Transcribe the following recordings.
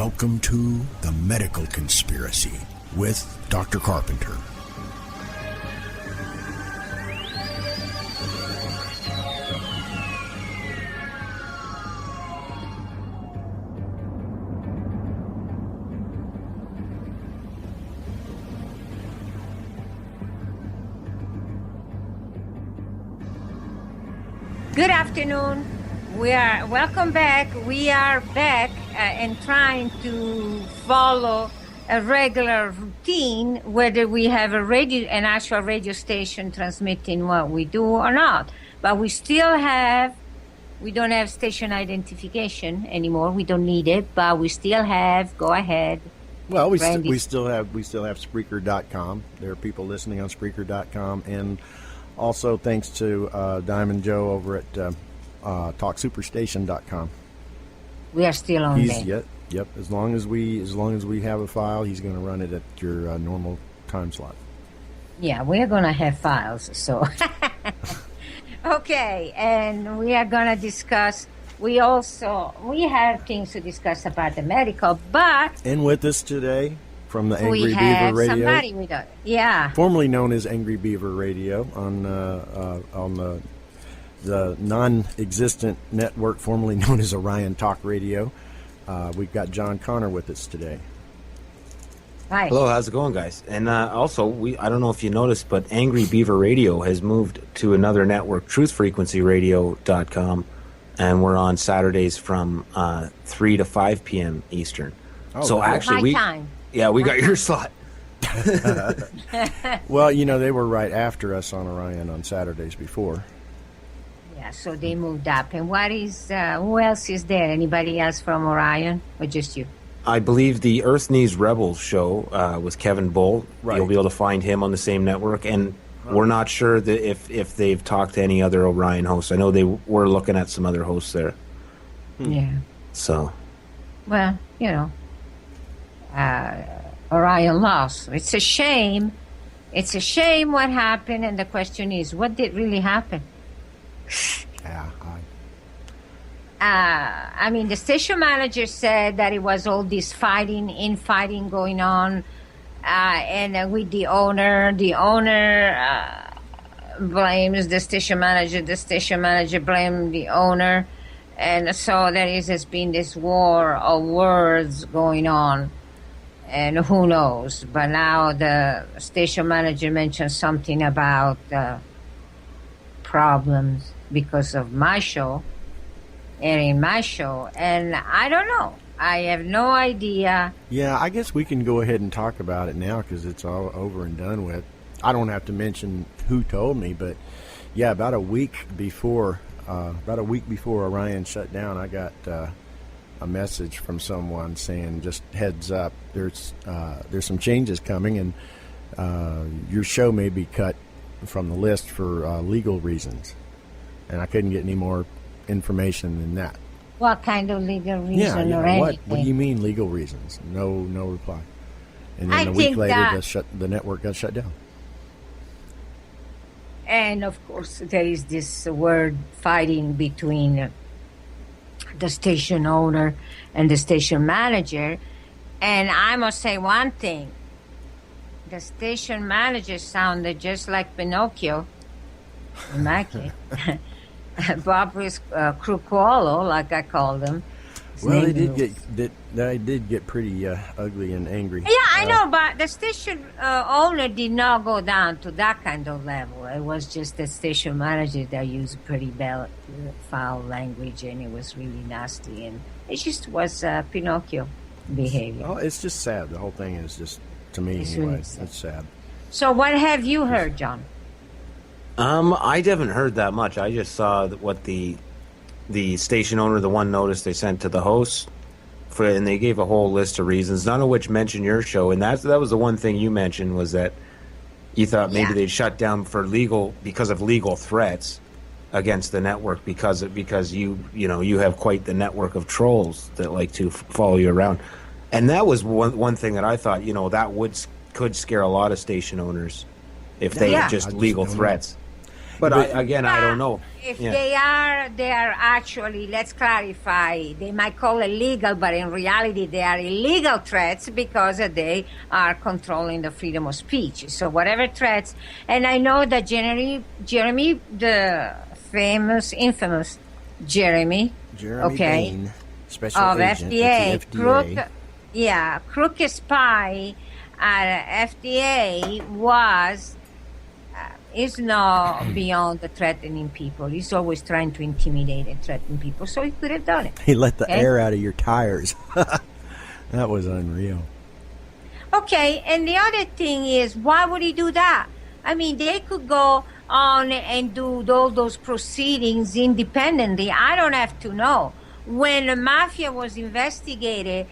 Welcome to The Medical Conspiracy with Dr. Carpenter. Good afternoon. Welcome back. We are back and trying to follow a regular routine, whether we have an actual radio station transmitting what we do or not. But we don't have station identification anymore. We don't need it, but we still have. Go ahead. Well, we still have Spreaker.com. There are people listening on Spreaker.com, and also thanks to Diamond Joe over at TalkSuperstation.com. We are still on there. Yep. As long as we have a file, he's going to run it at your normal time slot. Yeah, we're going to have files. So, okay, and we are going to discuss. We have things to discuss about the medical, but and with us today from the Angry Beaver Radio, somebody we don't, yeah, formerly known as Angry Beaver Radio on the non-existent network formerly known as Orion Talk Radio. We've got John Connor with us today. Hi. Hello, how's it going, guys? And also, I don't know if you noticed, but Angry Beaver Radio has moved to another network, truthfrequencyradio.com, and we're on Saturdays from 3 to 5 p.m. Eastern. Oh, so cool. actually, time. Yeah, we got your slot. Well, they were right after us on Orion on Saturdays before. Yeah, so they moved up. And who else is there? Anybody else from Orion, or just you? I believe the Earth Needs Rebels show was Kevin Bull. Right. You'll be able to find him on the same network. And we're not sure that if they've talked to any other Orion hosts. I know they were looking at some other hosts there. Yeah. So. Well, Orion lost. It's a shame. It's a shame what happened. And the question is, what did really happen? Yeah. I mean, the station manager said that it was all this infighting going on, and with the owner. The owner blames the station manager. The station manager blames the owner, and so there has been this war of words going on, and who knows? But now the station manager mentioned something about problems because of my show, airing my show, and I don't know. I have no idea. Yeah, I guess we can go ahead and talk about it now because it's all over and done with. I don't have to mention who told me, but yeah, about a week before Orion shut down, I got a message from someone saying, just heads up, there's some changes coming, and your show may be cut from the list for legal reasons. And I couldn't get any more information than that. What kind of legal reason or what? anything? What do you mean legal reasons? No reply. And then I a week think later, the network got shut down. And of course, there is this word fighting between the station owner and the station manager. And I must say one thing. The station manager sounded just like Pinocchio, in my case. Boris Crucuolo, like I called him. Well, they did get pretty ugly and angry. Yeah, I know, but the station owner did not go down to that kind of level. It was just the station manager that used pretty foul language, and it was really nasty, and it just was Pinocchio behavior. Oh, it's just sad. The whole thing is just, to me anyway, it's sad. So what have you heard, John? I haven't heard that much. I just saw what the station owner, the one notice they sent to the hosts, and they gave a whole list of reasons, none of which mentioned your show. And that was the one thing you mentioned, was that you thought maybe they'd shut down because of legal threats against the network because you have quite the network of trolls that like to follow you around. And that was one thing that I thought, that could scare a lot of station owners if they had just legal threats. But I don't know. If Yeah. they are actually, let's clarify, they might call it legal, but in reality they are illegal threats because they are controlling the freedom of speech. So whatever threats, and I know that Jeremy, the infamous Jeremy okay, Bain, special of agent FDA, at the FDA. crook spy at FDA is not beyond the threatening people. He's always trying to intimidate and threaten people, so he could have done it. He let the Okay? air out of your tires. That was unreal. Okay, and the other thing is, why would he do that? I mean, they could go on and do all those proceedings independently. I don't have to know. When the mafia was investigated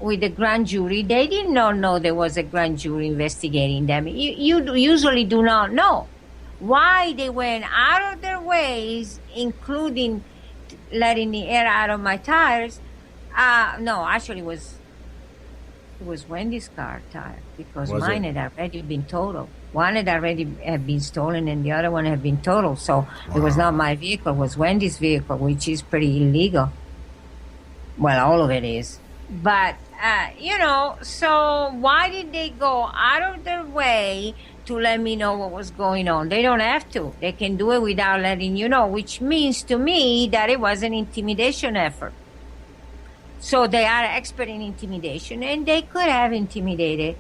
with the grand jury, they did not know there was a grand jury investigating them. You usually do not know why they went out of their ways, including letting the air out of my tires. No, actually, it was Wendy's car tire, because Was mine it? had already been totaled. One had already been stolen, and the other one had been totaled. So it was not my vehicle; it was Wendy's vehicle, which is pretty illegal. Well, all of it is. But so why did they go out of their way to let me know what was going on? They don't have to. They can do it without letting you know, which means to me that it was an intimidation effort. So they are expert in intimidation, and they could have intimidated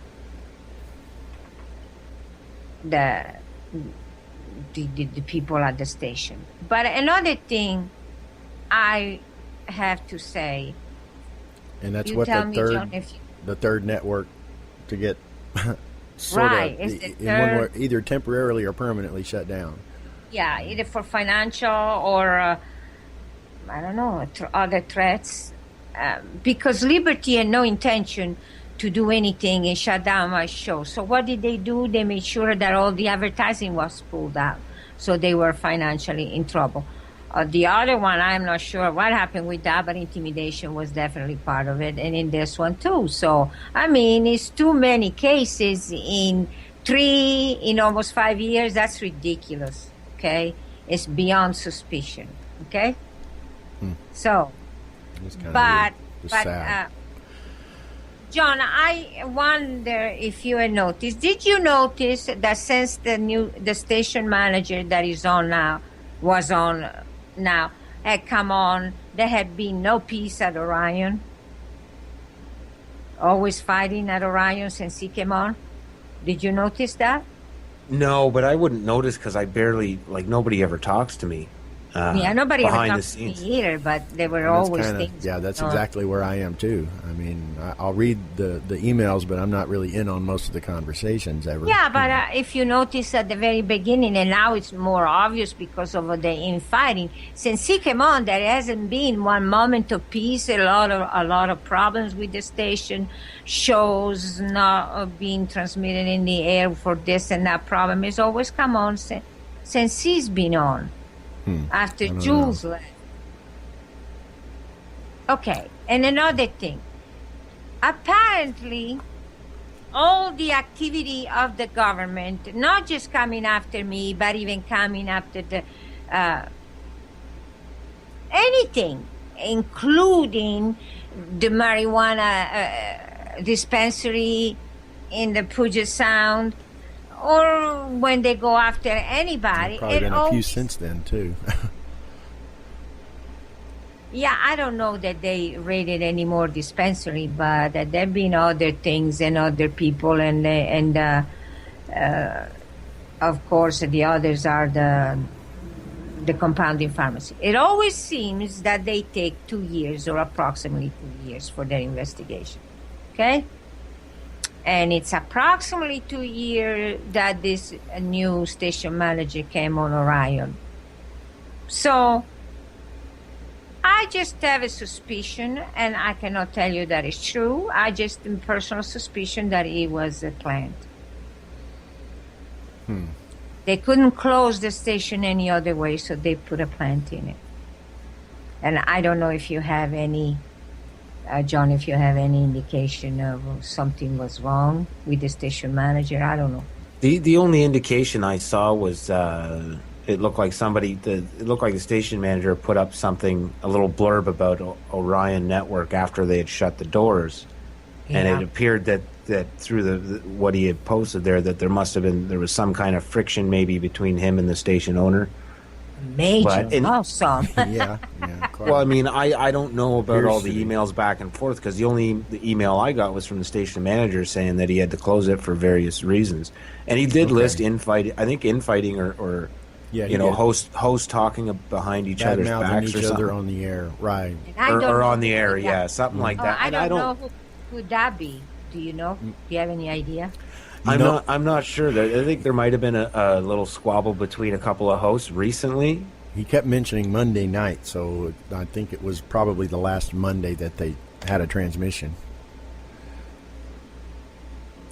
the people at the station. But another thing I have to say, And that's you what tell the me, third John, if you, the third network to get sort Right, of it's the in one way, third- either temporarily or permanently shut down. yeah, either for financial or I don't know, other threats, because Liberty had no intention to do anything and shut down my show. So what did they do? They made sure that all the advertising was pulled out, so they were financially in trouble. The other one, I'm not sure what happened with that, but intimidation was definitely part of it, and in this one too. So, I mean, it's too many cases in almost 5 years. That's ridiculous, okay? It's beyond suspicion, okay? So, It's kind but, of sad. John, I wonder if you had noticed. Did you notice that since the station manager that is on now had come on, there had been no peace at Orion? Always fighting at Orion since he came on. Did you notice that? No, but I wouldn't notice because I barely, nobody ever talks to me. Yeah, nobody ever behind the talked to me scenes. either, but there were That's always kinda- things. Yeah, that's going on. exactly where I am too. I mean, I'll read the emails, but I'm not really in on most of the conversations ever. Yeah, but if you notice at the very beginning, and now it's more obvious because of the infighting, since he came on, there hasn't been one moment of peace. A lot of problems with the station, shows not being transmitted in the air for this and that problem has always come on since he's been on. After don't Jules left. Okay, and another thing. Apparently, all the activity of the government, not just coming after me, but even coming after the anything, including the marijuana dispensary in the Puget Sound, or when they go after anybody. Probably been a few since then too. Yeah, I don't know that they raided any more dispensary, but there have been other things and other people, and of course the others are the compounding pharmacy. It always seems that they take 2 years or approximately 2 years for their investigation. Okay? And it's approximately 2 years that this new station manager came on Orion. So I just have a suspicion, and I cannot tell you that it's true. I just have a personal suspicion that it was a plant. They couldn't close the station any other way, so they put a plant in it. And I don't know if you have any, John, if you have any indication of something was wrong with the station manager. I don't know. The only indication I saw was it looked like it looked like the station manager put up something, a little blurb about Orion Network after they had shut the doors, and Yeah. it appeared that through what he had posted there, that there was some kind of friction maybe between him and the station owner. Major. But in- Awesome. Yeah. Well, I mean, I don't know about all the Appears to be. emails back and forth, because the email I got was from the station manager saying that he had to close it for various reasons, and he did list infighting. I think infighting or Yeah, he you know, did. host talking behind each other's Bad-mouthing backs or each other something, on the air, right? And I don't or know on the who air, that- yeah, something like Oh, that. I And don't know who would that be. Do you know? Do you have any idea? I'm not sure. I think there might have been a little squabble between a couple of hosts recently. He kept mentioning Monday night, so I think it was probably the last Monday that they had a transmission.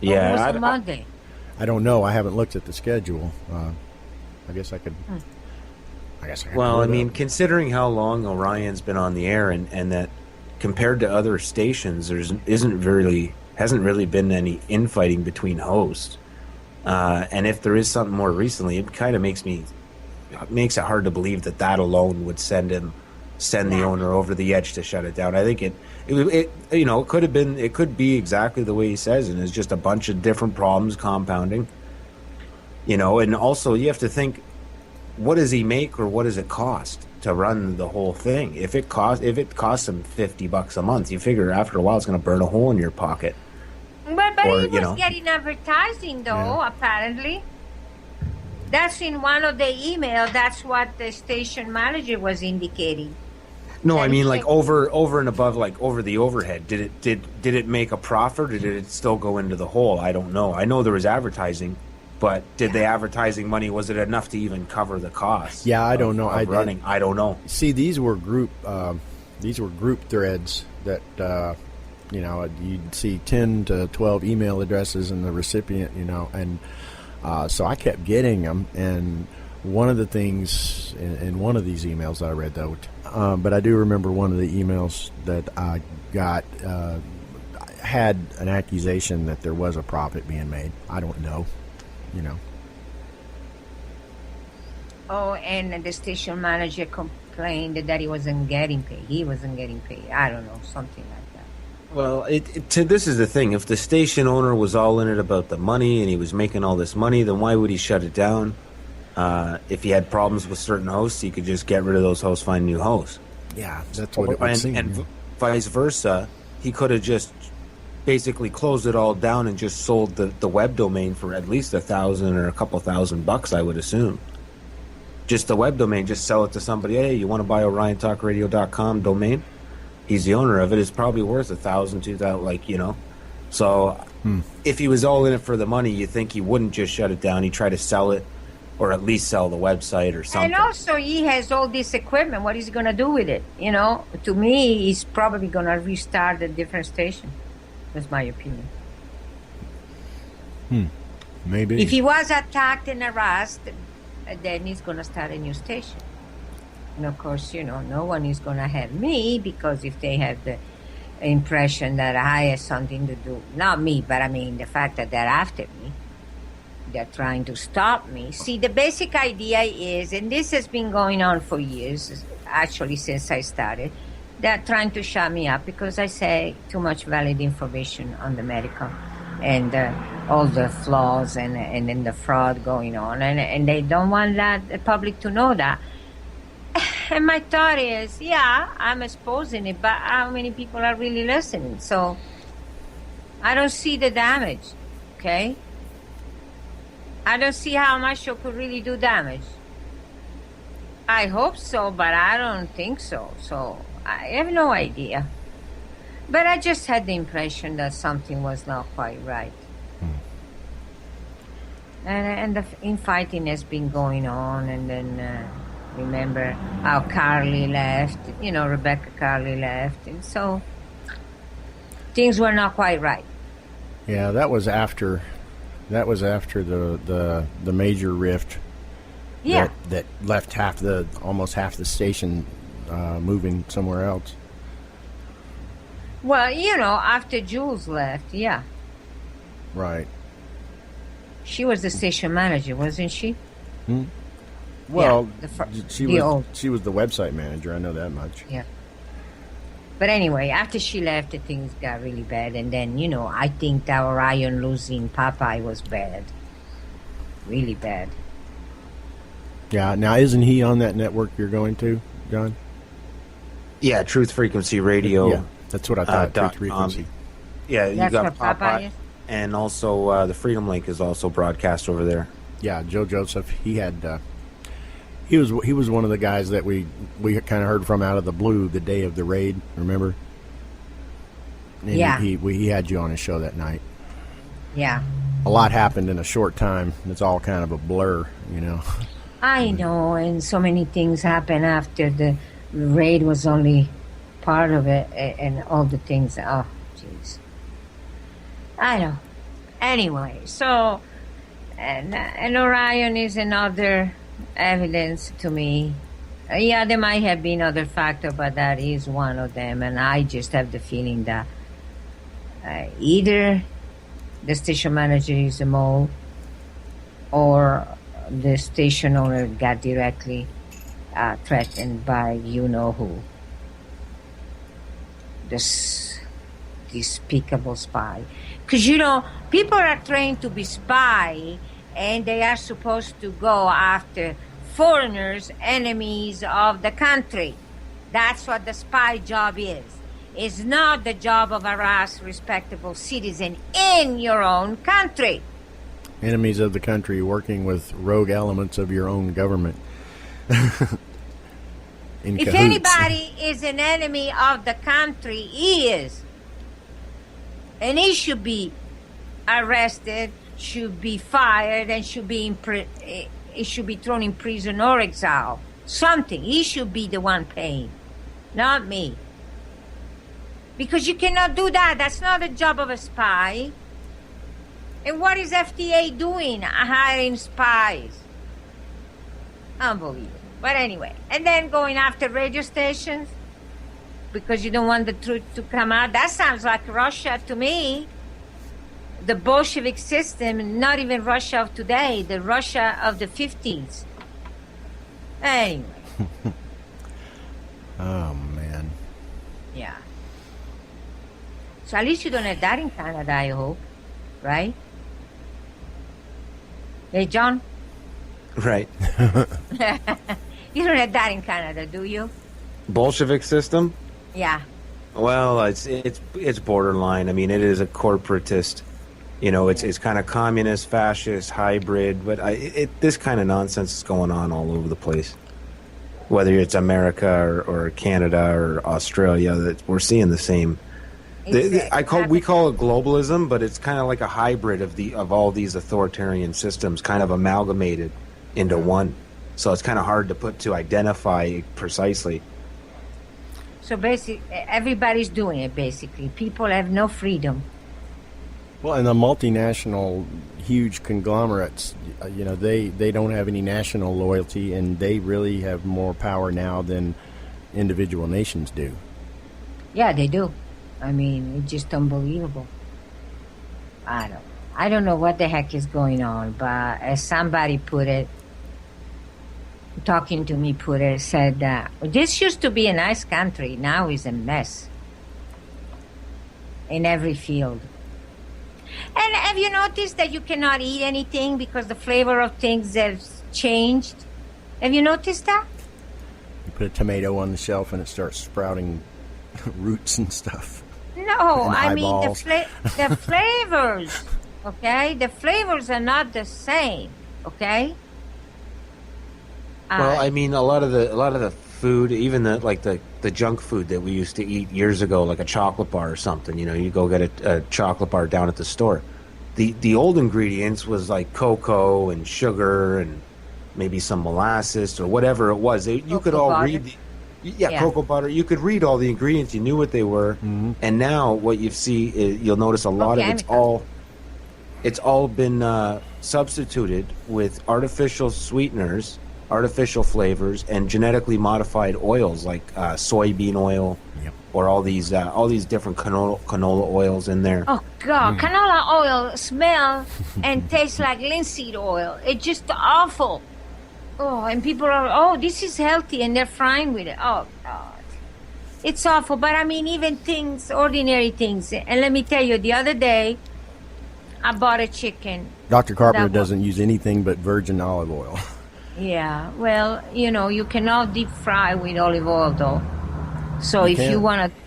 Yeah, It was I- a Monday. I don't know. I haven't looked at the schedule. I guess I could. Well, pull I it mean, up. considering how long Orion's been on the air, and that compared to other stations, hasn't really been any infighting between hosts. And if there is something more recently, it kind of makes it hard to believe that alone would send the owner over the edge to shut it down. I think it could be exactly the way he says, and it's just a bunch of different problems compounding. And also you have to think, what does he make, or what does it cost to run the whole thing? If it costs him $50 a month, you figure after a while it's going to burn a hole in your pocket. But Or, he you was know. getting advertising, though, Yeah. apparently. That's in one of the email. That's what the station manager was indicating. No, I Then mean, he like said- over and above, like over the overhead. Did it make a profit, or did it still go into the hole? I don't know. I know there was advertising, but did the advertising money, was it enough to even cover the cost? Yeah, I don't know. Of running, I don't know. See, these were group threads that you'd see 10 to 12 email addresses in the recipient, and so I kept getting them. And one of the things in one of these emails that I read, though, but I do remember one of the emails that I got had an accusation that there was a profit being made. I don't know, Oh, and the station manager complained that he wasn't getting paid. He wasn't getting paid. I don't know, something like that. Well, this is the thing. If the station owner was all in it about the money and he was making all this money, then why would he shut it down? If he had problems with certain hosts, he could just get rid of those hosts, find new hosts. Yeah, that's what it would seem. And vice versa, he could have just basically closed it all down and just sold the web domain for at least $1,000 or a couple $1,000, I would assume. Just the web domain, just sell it to somebody. Hey, you want to buy OrionTalkRadio.com domain? He's the owner of it. It's probably worth $1,000, $2,000, So if he was all in it for the money, you think he wouldn't just shut it down. He'd try to sell it, or at least sell the website or something. And also, he has all this equipment. What is he going to do with it? To me, he's probably going to restart a different station. That's my opinion. Maybe. If he was attacked and harassed, then he's going to start a new station. And of course, no one is going to help me, because if they have the impression that I have something to do, not me, but I mean the fact that they're after me, they're trying to stop me. See, the basic idea is, and this has been going on for years, actually since I started, they're trying to shut me up because I say too much valid information on the medical and all the flaws and then the fraud going on, and they don't want the public to know that. And my thought is, yeah, I'm exposing it, but how many people are really listening? So I don't see the damage, okay? I don't see how my show could really do damage. I hope so, but I don't think so. So I have no idea. But I just had the impression that something was not quite right. And the infighting has been going on, and then remember how Carly left, Rebecca Carly left, and so things were not quite right. Yeah, that was after the major rift. Yeah. That left almost half the station moving somewhere else. Well, after Jules left, yeah. Right. She was the station manager, wasn't she? Well, Yeah, she was the website manager. I know that much. Yeah. But anyway, after she left, things got really bad. And then, I think that Orion losing Popeye was bad. Really bad. Yeah. Now, isn't he on that network you're going to, John? Yeah, Truth Frequency Radio. Yeah, that's what I thought. Truth dot Frequency. Yeah, you That's got what Popeye is? and also the Freedom Link is also broadcast over there. Yeah, Joe Joseph. He had. He was one of the guys that we kind of heard from out of the blue the day of the raid. Remember? And Yeah. He had you on his show that night. Yeah. A lot happened in a short time. It's all kind of a blur, I know, and so many things happened after the raid was only part of it, and all the things. Oh, jeez. I know. Anyway, so, and Orion is another evidence to me. Yeah, there might have been other factors, but that is one of them, and I just have the feeling that either the station manager is a mole, or the station owner got directly threatened by who. This despicable spy. Because, people are trained to be spy, and they are supposed to go after foreigners, enemies of the country. That's what the spy job is. It's not the job of harass respectable citizen in your own country. Enemies of the country working with rogue elements of your own government. If anybody is an enemy of the country, he is. And he should be arrested, should be fired, and should be he should be thrown in prison or exile. Something. He should be the one paying, not me. Because you cannot do that. That's not the job of a spy. And what is FDA doing? Hiring spies. Unbelievable. But anyway, and then going after radio stations because you don't want the truth to come out. That sounds like Russia to me. The Bolshevik system, not even Russia of today, the Russia of the 50s. Anyway. Oh, man. Yeah. So at least you don't have that in Canada, I hope. Right? Hey, John? Right. You don't have that in Canada, do you? Bolshevik system? Yeah. Well, it's borderline. I mean, it is a corporatist. It's kind of communist, fascist, hybrid. But this kind of nonsense is going on all over the place. Whether it's America or Canada or Australia, that we're seeing the same. We call it globalism, but it's kind of like a hybrid of all these authoritarian systems, kind of amalgamated into one. So it's kind of hard to identify precisely. So basically, everybody's doing it, basically. People have no freedom. Well, and the multinational, huge conglomerates, they don't have any national loyalty, and they really have more power now than individual nations do. Yeah, they do. I mean, it's just unbelievable. I don't know what the heck is going on, but as somebody put it, talking to me said that this used to be a nice country, now is a mess in every field. And have you noticed that you cannot eat anything because the flavor of things has changed? Have you noticed that? You put a tomato on the shelf and it starts sprouting roots and stuff. No, and I mean eyeballs. the flavors, okay? The flavors are not the same, okay? Well, I mean, a lot of the food, even the junk food that we used to eat years ago, like a chocolate bar or something. You go get a chocolate bar down at the store. The old ingredients was like cocoa and sugar and maybe some molasses or whatever it was. You could all butter. read. Cocoa butter. You could read all the ingredients. You knew what they were. Mm-hmm. And now what you see is you'll notice a lot of it's all been substituted with artificial sweeteners artificial flavors, and genetically modified oils like soybean oil, or all these different canola oils in there. Oh God, canola oil smell and tastes like linseed oil. It's just awful. Oh, and people are, oh, this is healthy, and they're frying with it. Oh God, it's awful. But I mean, even things, ordinary things. And let me tell you, the other day, I bought a chicken. Dr. Carpenter doesn't use anything but virgin olive oil. Yeah, well, you cannot deep fry with olive oil, though. So if you want to,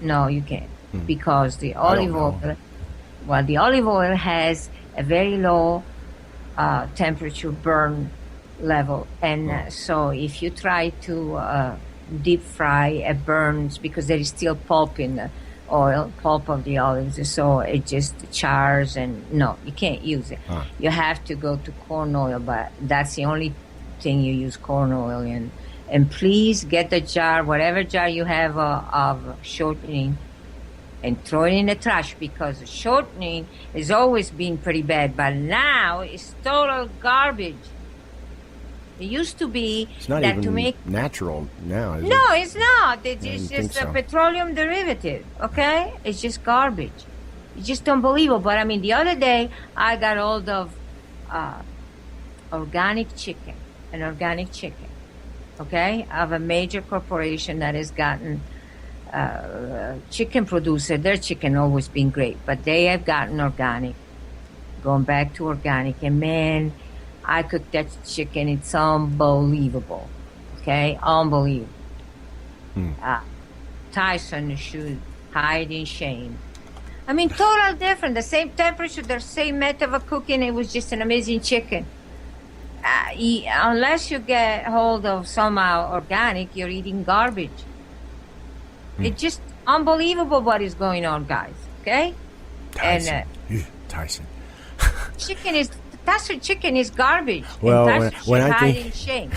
no, you can't, because the olive oil, the olive oil has a very low temperature burn level, and so if you try to deep fry, it burns because there is still pulp in the pulp of the olives, so it just chars, and no, you can't use it. You have to go to corn oil, but that's the only thing you use corn oil in. And please get the jar, whatever jar you have of shortening, and throw it in the trash, because shortening has always been pretty bad, but now it's total garbage. It used to be it's not that even to make natural now, is it? No, it's not. It's just a so. petroleum derivative, okay? It's just garbage. It's just unbelievable. But I mean, the other day I got hold of organic chicken, okay, of a major corporation that has gotten chicken producer. Their chicken always been great, but they have gotten organic, going back to organic. And man, I cooked that chicken. It's unbelievable, okay, unbelievable. Tyson should hide in shame. I mean, total different. The same temperature, the same method of cooking. It was just an amazing chicken. Unless you get hold of somehow organic, you're eating garbage. It's just unbelievable what is going on, guys. Okay? Tyson. Tyson. Chicken is garbage. Well, and when I hide think in shame.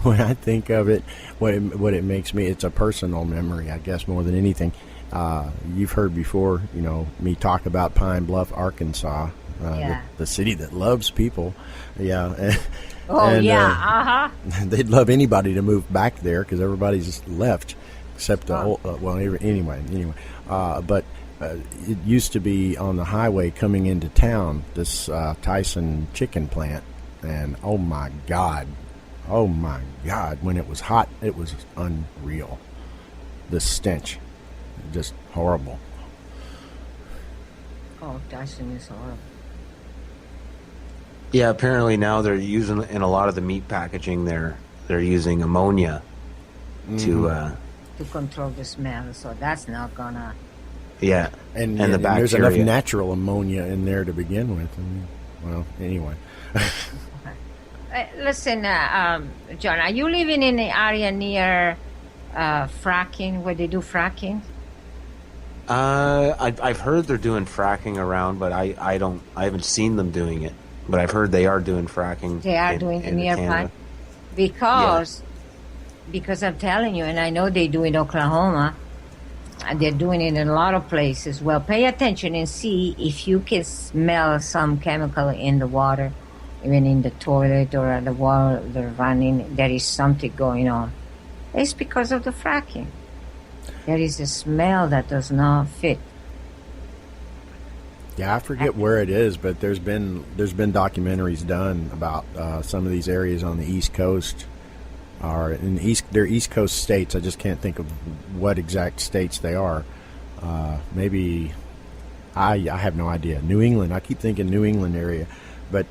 when I think of it, what it makes me, it's a personal memory, I guess, more than anything. You've heard before, me talk about Pine Bluff, Arkansas, the city that loves people. Yeah. They'd love anybody to move back there because everybody's left, except anyway. But it used to be on the highway coming into town, this Tyson chicken plant, and oh my God, when it was hot, it was unreal. The stench, just horrible. Oh, Tyson is horrible. Yeah, apparently now they're using, in a lot of the meat packaging, they're using ammonia to control the smell. So that's not gonna. Yeah, and the bacteria. There's enough natural ammonia in there to begin with. Anyway. Listen, John, are you living in the area near fracking, where they do fracking? I've heard they're doing fracking around, but I haven't seen them doing it. But I've heard they are doing fracking. They are doing it nearby, because I'm telling you, and I know they do in Oklahoma. They're doing it in a lot of places. Well, pay attention and see if you can smell some chemical in the water, even in the toilet or at the water running. There is something going on. It's because of the fracking. There is a smell that does not fit. Yeah, I forget where it is, but there's been documentaries done about some of these areas on the East Coast, or in they're East Coast states. I just can't think of what exact states they are. Maybe I have no idea. New England. I keep thinking New England area, but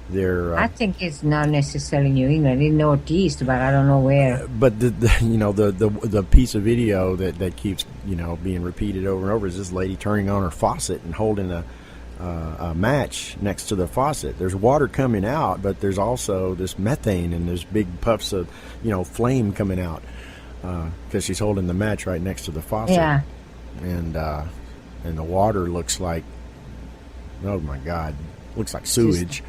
they're. I think it's not necessarily New England. It's Northeast, but I don't know where. But the piece of video that keeps being repeated over and over is this lady turning on her faucet and holding a match next to the faucet. There's water coming out, but there's also this methane and there's big puffs of flame coming out because she's holding the match right next to the faucet. Yeah. And the water looks like, oh my God, looks like sewage.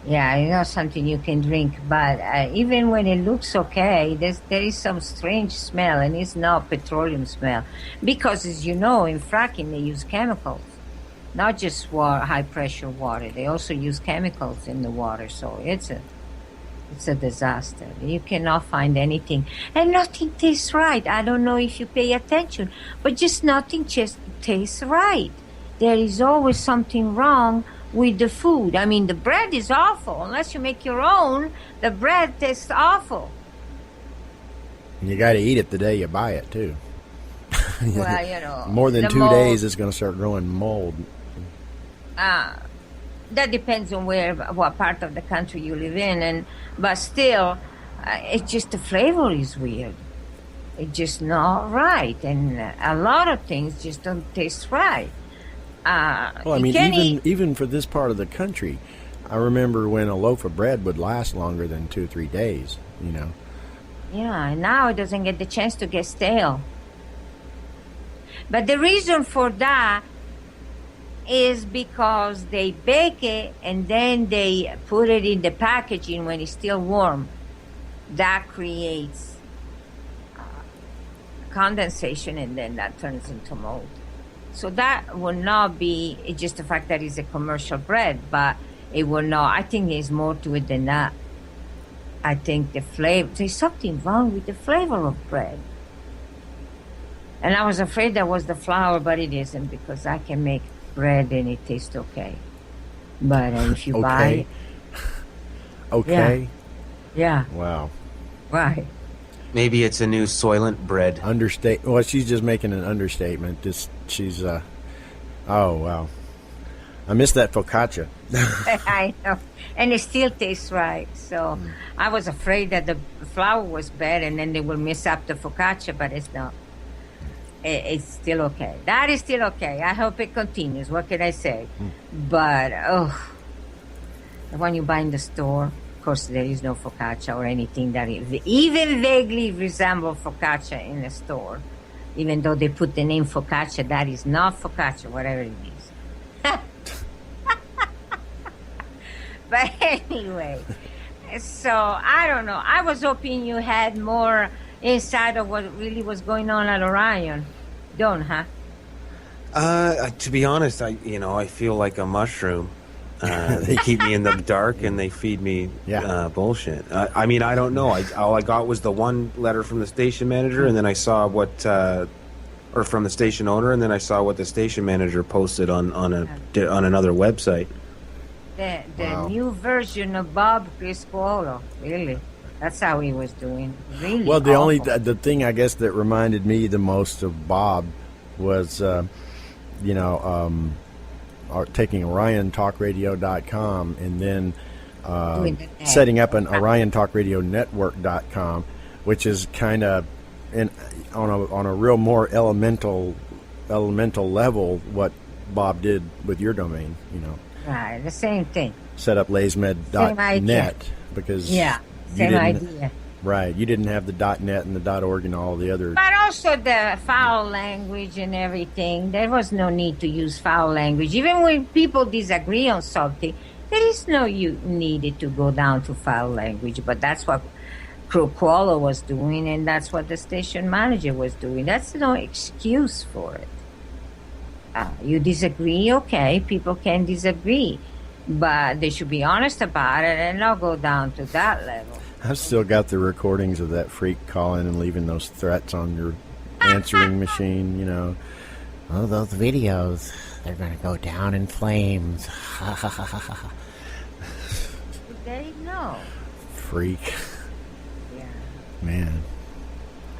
Yeah, something you can drink, but even when it looks okay, there is some strange smell, and it's not petroleum smell, because as you know, in fracking they use chemicals, not just high pressure water. They also use chemicals in the water, so It's a disaster. You cannot find anything. And nothing tastes right. I don't know if you pay attention, but just nothing just tastes right. There is always something wrong with the food. I mean, the bread is awful. Unless you make your own, the bread tastes awful. And you got to eat it the day you buy it, too. Well, you know. More than the 2 mold, days, it's going to start growing mold. that depends on what part of the country you live in, but still, it's just the flavor is weird. It's just not right, and a lot of things just don't taste right. Well, I mean, even for this part of the country, I remember when a loaf of bread would last longer than 2 or 3 days. You know. Yeah, and now it doesn't get the chance to get stale. But the reason for that is because they bake it and then they put it in the packaging when it's still warm. That creates condensation, and then that turns into mold. So that will not be just the fact that it's a commercial bread, but it will not. I think there's more to it than that. I think the flavor, there's something wrong with the flavor of bread. And I was afraid that was the flour, but it isn't, because I can make bread and it tastes okay. But if you buy it. Okay. Yeah. Wow. Right. Maybe it's a new Soylent bread. Well, she's just making an understatement. She's oh wow. I missed that focaccia. I know. And it still tastes right. So I was afraid that the flour was bad and then they will mess up the focaccia, but it's not. It's still okay. That is still okay. I hope it continues. What can I say? But, the one you buy in the store, of course, there is no focaccia or anything that even vaguely resembles focaccia in the store. Even though they put the name focaccia, that is not focaccia, whatever it is. But anyway, so I don't know. I was hoping you had more insight of what really was going on at Orion. Don't, huh? To be honest, I feel like a mushroom. They keep me in the dark and they feed me bullshit. I mean, I don't know. All I got was the one letter from the station manager, and then I saw or from the station owner, and then I saw what the station manager posted on another website. The new version of Bob Criscuolo, really. That's how he was doing. Really. Well, awful. the thing I guess that reminded me the most of Bob was, taking OrionTalkRadio.com and then setting up an OrionTalkRadioNetwork.com, which is kind of on a real more elemental level what Bob did with your domain. You know. Right, the same thing. Set up lasmed.net because same idea. Right, you didn't have the .net and the .org and all the other. But also the foul language and everything. There was no need to use foul language. Even when people disagree on something, there is no needed to go down to foul language. But that's what Criscuolo was doing, and that's what the station manager was doing. That's no excuse for it. You disagree, okay, people can disagree, but they should be honest about it and not go down to that level. I've still got the recordings of that freak calling and leaving those threats on your answering machine, you know. Oh, those videos, they're going to go down in flames. There you go. Freak. Yeah. Man.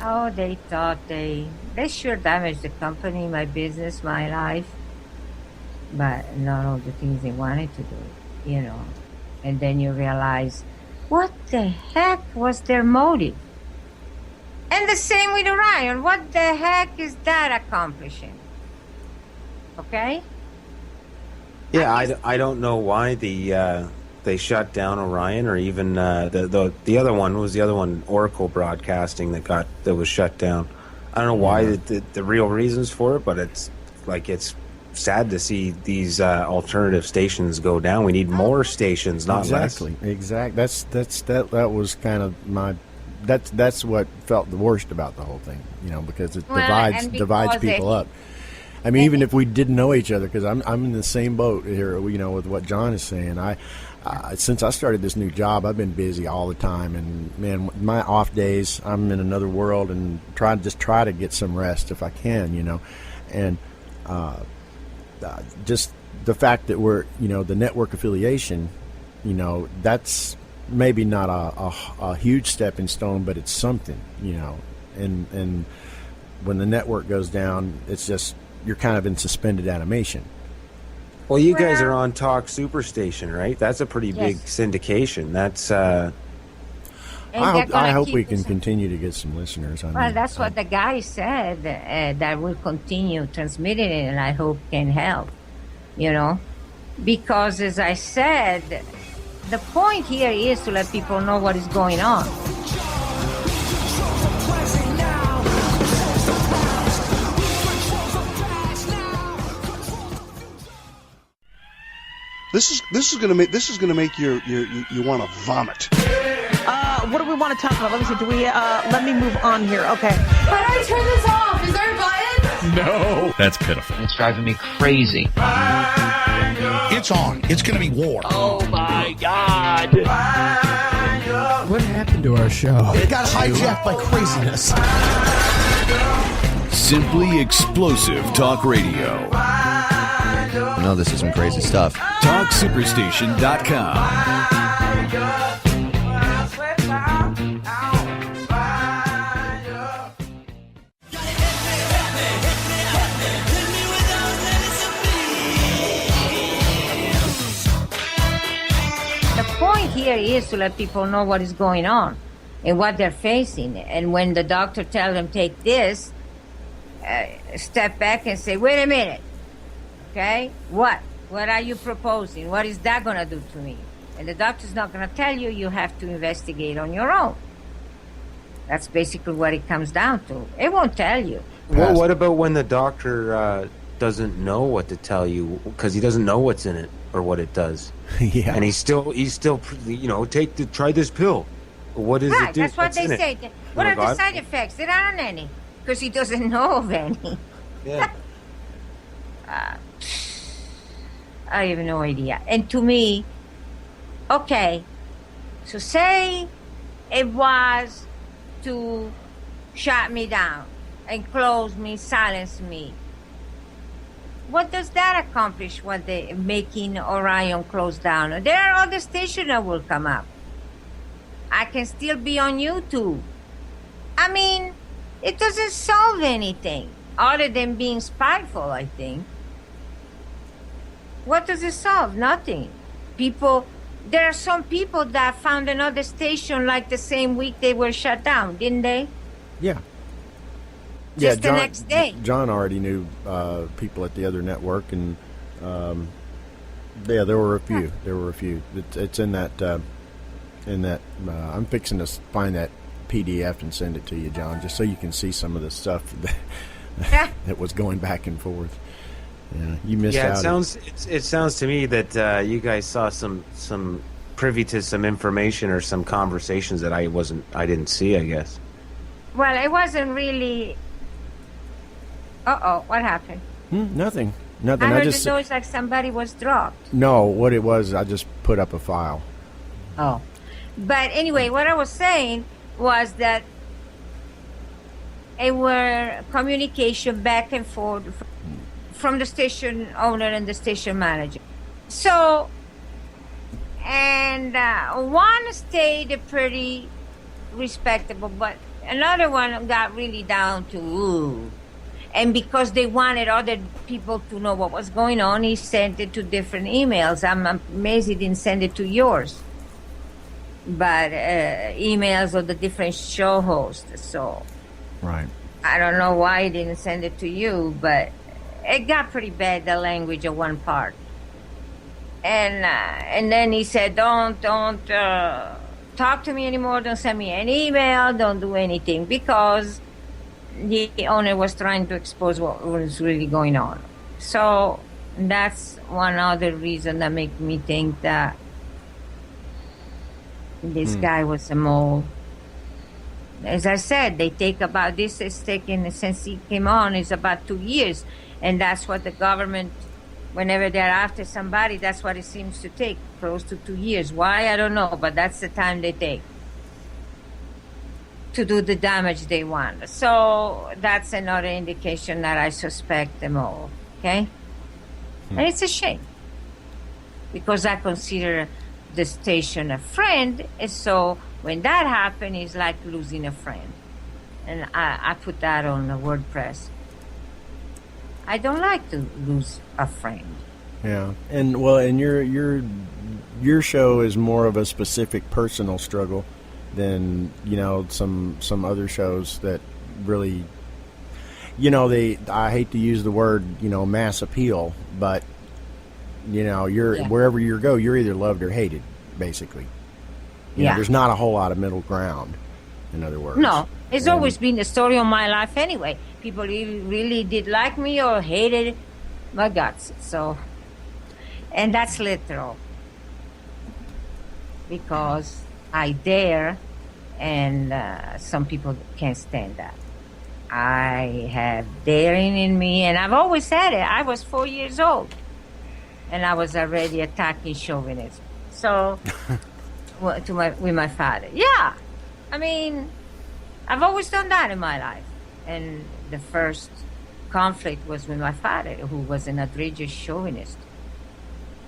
Oh, they thought they sure damaged the company, my business, my life, but not all the things they wanted to do, you know. And then you realize, what the heck was their motive? And the same with Orion. What the heck is that accomplishing? Okay? Yeah, I don't know why they shut down Orion, or even the other one. What was the other one? Oracle Broadcasting that was shut down. I don't know why the real reasons for it, but it's sad to see these alternative stations go down. We need more stations, not less. Exactly. That was kind of my. That's what felt the worst about the whole thing, you know, because it divides people up. I mean, even if we didn't know each other, because I'm in the same boat here, you know, with what John is saying. since I started this new job, I've been busy all the time, and man, my off days, I'm in another world and try to get some rest if I can, and just the fact that we're, the network affiliation, that's maybe not a huge stepping stone, but it's something, and when the network goes down, it's just, you're kind of in suspended animation. Well, you guys are on Talk Superstation, right? That's a pretty big syndication. That's. I hope we can continue to get some listeners. That's what the guy said, that will continue transmitting it, and I hope can help, because as I said, the point here is to let people know what is going on. This is gonna make you want to vomit. What do we want to talk about? Let me see. Let me move on here. Okay. How do I turn this off? Is there a button? No. That's pitiful. It's driving me crazy. It's on. It's going to be war. Oh my God. What happened to our show? It got hijacked by craziness. Simply explosive talk radio. I know this is some crazy stuff. TalkSuperstation.com. The point here is to let people know what is going on and what they're facing. And when the doctor tells them, take this, step back and say, wait a minute. Okay? What? What are you proposing? What is that going to do to me? And the doctor's not going to tell you. You have to investigate on your own. That's basically what it comes down to. It won't tell you. Well, what about when the doctor doesn't know what to tell you because he doesn't know what's in it or what it does? Yeah. And he's still, try this pill. What does it do? That's what What's they in it? say. What are the side effects? There aren't any because he doesn't know of any. Yeah. I have no idea. And to me, okay, so say it was to shut me down and close me, silence me. What does that accomplish when they making Orion close down? There are other stations that will come up. I can still be on YouTube. I mean, it doesn't solve anything other than being spiteful, I think. What does it solve? Nothing. There are some people that found another station like the same week they were shut down, didn't they? Yeah. Just John, the next day. John already knew people at the other network, and there were a few. There were a few. It's in that. I'm fixing to find that PDF and send it to you, John, just so you can see some of the stuff that was going back and forth. Yeah, you missed out. It sounds to me that you guys saw some privy to some information or some conversations that I didn't see, I guess. Well, it wasn't really. What happened? Nothing. I heard the noise like somebody was dropped. No, what it was, I just put up a file. Oh. But anyway, what I was saying was that it were communication back and forth from the station owner and the station manager. So, and one stayed pretty respectable, but another one got really down to ooh. And because they wanted other people to know what was going on, he sent it to different emails. I'm amazed he didn't send it to yours. But emails of the different show hosts. So, right. I don't know why he didn't send it to you, but it got pretty bad, the language of one part. And then he said, don't talk to me anymore. Don't send me an email. Don't do anything, because the owner was trying to expose what was really going on. So that's one other reason that makes me think that this guy was a mole. As I said, they take about this is taken since he came on is about 2 years, and that's what the government Whenever they're after somebody, that's what it seems to take, close to 2 years. Why, I don't know, but that's the time they take to do the damage they want. So that's another indication that I suspect them all, okay? And it's a shame, because I consider the station a friend, and so when that happens, it's like losing a friend. And I put that on the WordPress. I don't like to lose a friend. Yeah, and your show is more of a specific personal struggle than some other shows that really, I hate to use the word mass appeal, but wherever you go, you're either loved or hated, basically. There's not a whole lot of middle ground. In other words, no, it's always been the story of my life anyway. People really did like me or hated my guts. So, and that's literal, because I dare, and some people can't stand that. I have daring in me, and I've always had it. I was 4 years old, and I was already attacking chauvinism. So, with my father. Yeah, I mean, I've always done that in my life. And the first conflict was with my father, who was an outrageous chauvinist,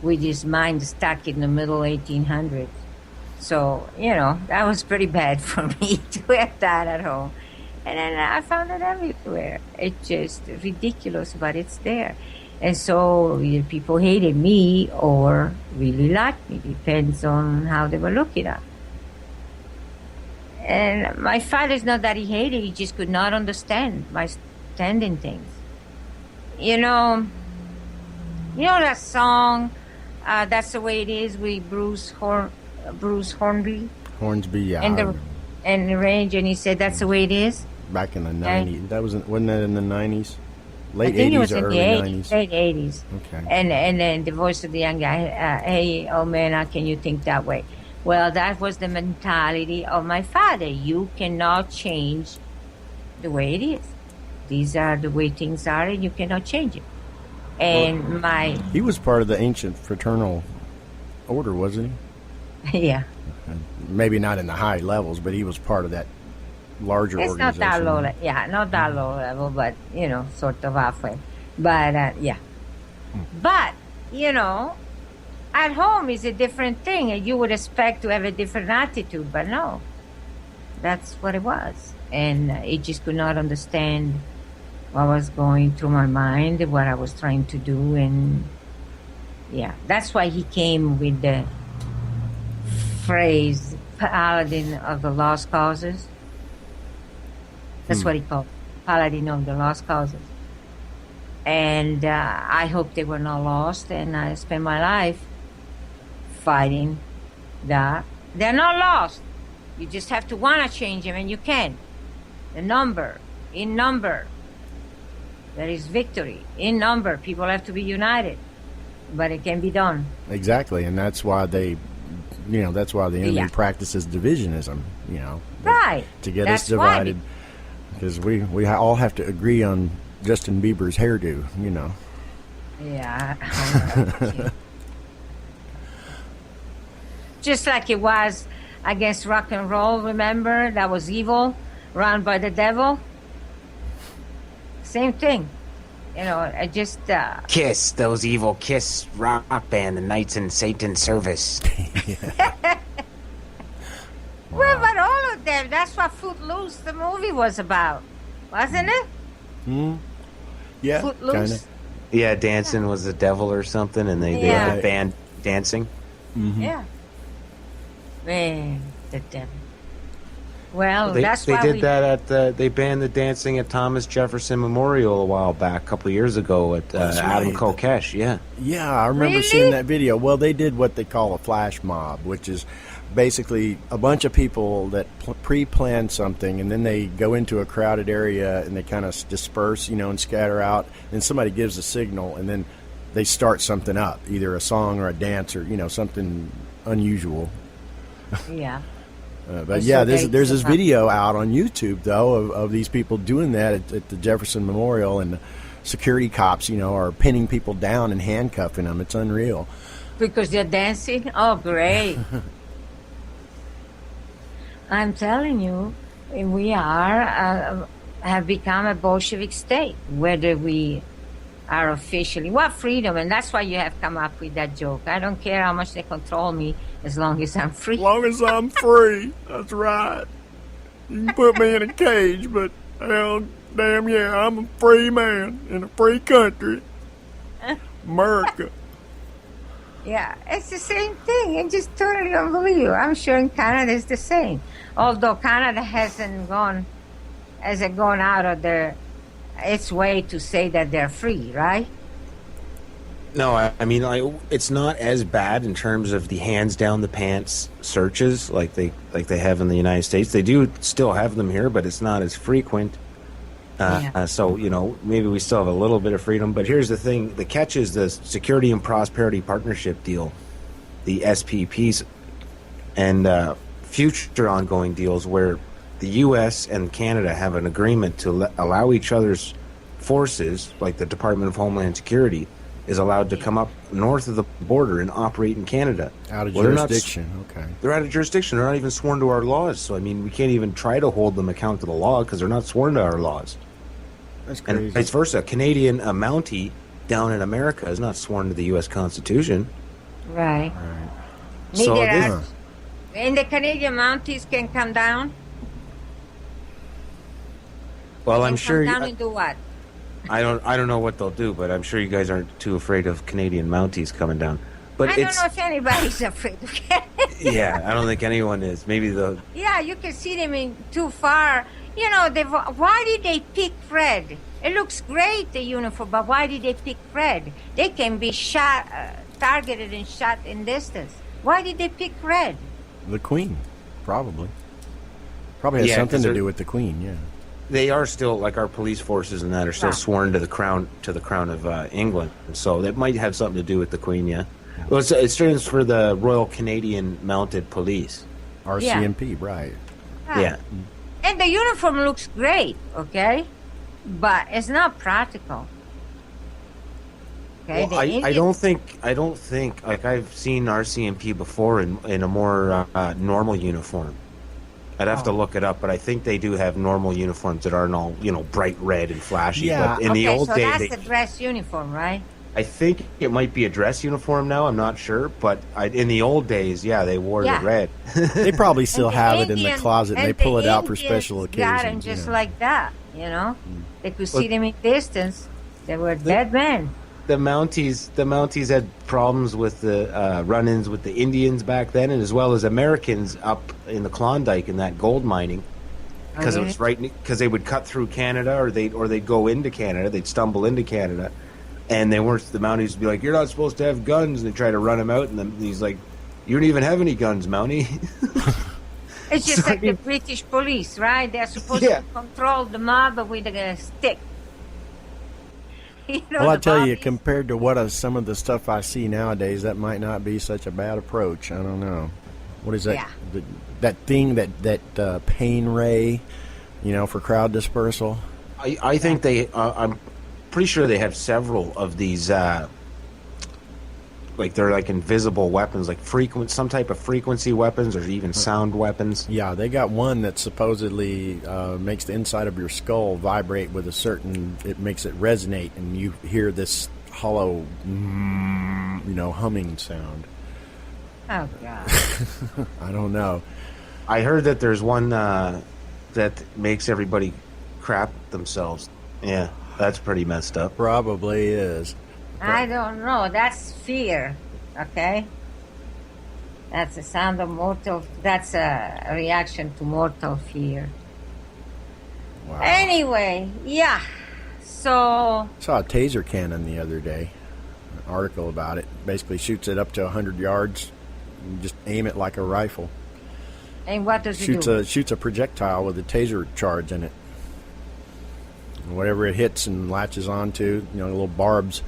with his mind stuck in the middle 1800s. So, that was pretty bad for me to have that at home. And then I found it everywhere. It's just ridiculous, but it's there. And so either people hated me or really liked me. Depends on how they were looking at. And my father's not that he hated, he just could not understand my stand in things. You know that song, That's the Way It Is, with Bruce Hornsby? Hornsby, yeah. And the range, and he said, that's the way it is? Back in the 90s. Wasn't that in the 90s? Late I think 80s it was or in early the 90s? Late 80s. Okay. And then the voice of the young guy, hey, oh man, how can you think that way? Well, that was the mentality of my father. You cannot change the way it is. These are the way things are, and you cannot change it. And he was part of the ancient fraternal order, wasn't he? Yeah. Maybe not in the high levels, but he was part of that larger organization. It's not that low, not that low level, but, sort of halfway. But, yeah. But, at home is a different thing, and you would expect to have a different attitude, but no. That's what it was. And he just could not understand what was going through my mind, what I was trying to do, and, yeah. That's why he came with the phrase, Paladin of the Lost Causes. That's what he called it, Paladin of the Lost Causes. And I hope they were not lost, and I spent my life fighting that. They're not lost. You just have to want to change them, and you can. In number, there is victory. In number, people have to be united, but it can be done. Exactly, and that's why the enemy practices divisionism, Right. To get us divided. Because we all have to agree on Justin Bieber's hairdo, Yeah. Just like it was against rock and roll, remember? That was evil, run by the devil. Same thing. I just... Kiss, those evil Kiss rock band, the Knights in Satan's Service. Well, but all of them, that's what Footloose, the movie, was about. Wasn't it? Yeah, Footloose? kinda. Yeah, dancing was the devil or something, and they had a band dancing. Mm-hmm. Yeah. Man, the devil. Well, they that's why did that they banned the dancing at Thomas Jefferson Memorial a while back, a couple of years ago at Adam Kokesh. Yeah, I remember seeing that video. Well, they did what they call a flash mob, which is basically a bunch of people that pre-plan something, and then they go into a crowded area and they kind of disperse, and scatter out. And somebody gives a signal, and then they start something up, either a song or a dance or something unusual. Yeah. But yeah, there's this video out on YouTube though of these people doing that at the Jefferson Memorial, and security cops, are pinning people down and handcuffing them. It's unreal. Because they're dancing? Oh, great. I'm telling you, we have become a Bolshevik state, whether we are officially. What freedom? And that's why you have come up with that joke. I don't care how much they control me as long as I'm free. As long as I'm free. That's right. You can put me in a cage, but hell, damn yeah, I'm a free man in a free country. America. Yeah, it's the same thing. It's just totally unbelievable. I'm sure in Canada it's the same. Although Canada hasn't gone out of its way to say that they're free, right? No, I mean, it's not as bad in terms of the hands down the pants searches like they have in the United States. They do still have them here, but it's not as frequent. So, maybe we still have a little bit of freedom. But here's the thing. The catch is the Security and Prosperity Partnership deal, the SPPs, and future ongoing deals where the U.S. and Canada have an agreement to allow each other's forces, like the Department of Homeland Security, is allowed to come up north of the border and operate in Canada. Out of jurisdiction, okay. They're out of jurisdiction. They're not even sworn to our laws. So, I mean, we can't even try to hold them account to the law because they're not sworn to our laws. That's crazy. And vice versa. A Canadian Mountie down in America is not sworn to the U.S. Constitution. Right. So and the Canadian Mounties can come down? Well, I'm sure. Come down and do what? I don't know what they'll do, but I'm sure you guys aren't too afraid of Canadian Mounties coming down. But I don't know if anybody's afraid of it. Yeah, I don't think anyone is. Maybe Yeah, you can see them in too far. Why did they pick red? It looks great, the uniform, but why did they pick red? They can be shot, targeted and shot in distance. Why did they pick red? The Queen, probably. Probably has something to do with the Queen, yeah. They are still, like our police forces and that, are still sworn to the crown of England. So that might have something to do with the Queen, yeah. Well, it stands for the Royal Canadian Mounted Police. RCMP, right. Yeah. And the uniform looks great, okay? But it's not practical. Okay? Well, I don't think like I've seen RCMP before in a more normal uniform. I'd have to look it up, but I think they do have normal uniforms that aren't all, bright red and flashy. Yeah. But in the old days, that's the dress uniform, right? I think it might be a dress uniform now. I'm not sure, but in the old days, they wore the red. They probably still have it in the closet, and they pull it out for special occasions. Got them just like that, They could see them in distance. They were dead men. The Mounties had problems with the run-ins with the Indians back then, and as well as Americans up in the Klondike in that gold mining, because it was because they would cut through Canada, or they'd go into Canada, they'd stumble into Canada, and the Mounties would be like, "You're not supposed to have guns," and they try to run him out, and then he's like, "You don't even have any guns, Mountie." It's just like the British police, right? They're supposed to control the mob with a stick. Well, I tell you, compared to what some of the stuff I see nowadays, that might not be such a bad approach. I don't know. What is that? Yeah. That thing, that pain ray, for crowd dispersal? I think I'm pretty sure they have several of these, they're like invisible weapons, like some type of frequency weapons or even sound weapons. Yeah, they got one that supposedly makes the inside of your skull vibrate with it makes it resonate, and you hear this hollow, humming sound. Oh, God. I don't know. I heard that there's one that makes everybody crap themselves. Yeah, that's pretty messed up. Probably is. I don't know. That's fear, okay? That's a sound of mortal... That's a reaction to mortal fear. Wow. Anyway, yeah. So... I saw a taser cannon the other day. An article about it. Basically shoots it up to 100 yards. And just aim it like a rifle. And what does it do? Shoots a projectile with a taser charge in it. And whatever it hits and latches onto, little barbs...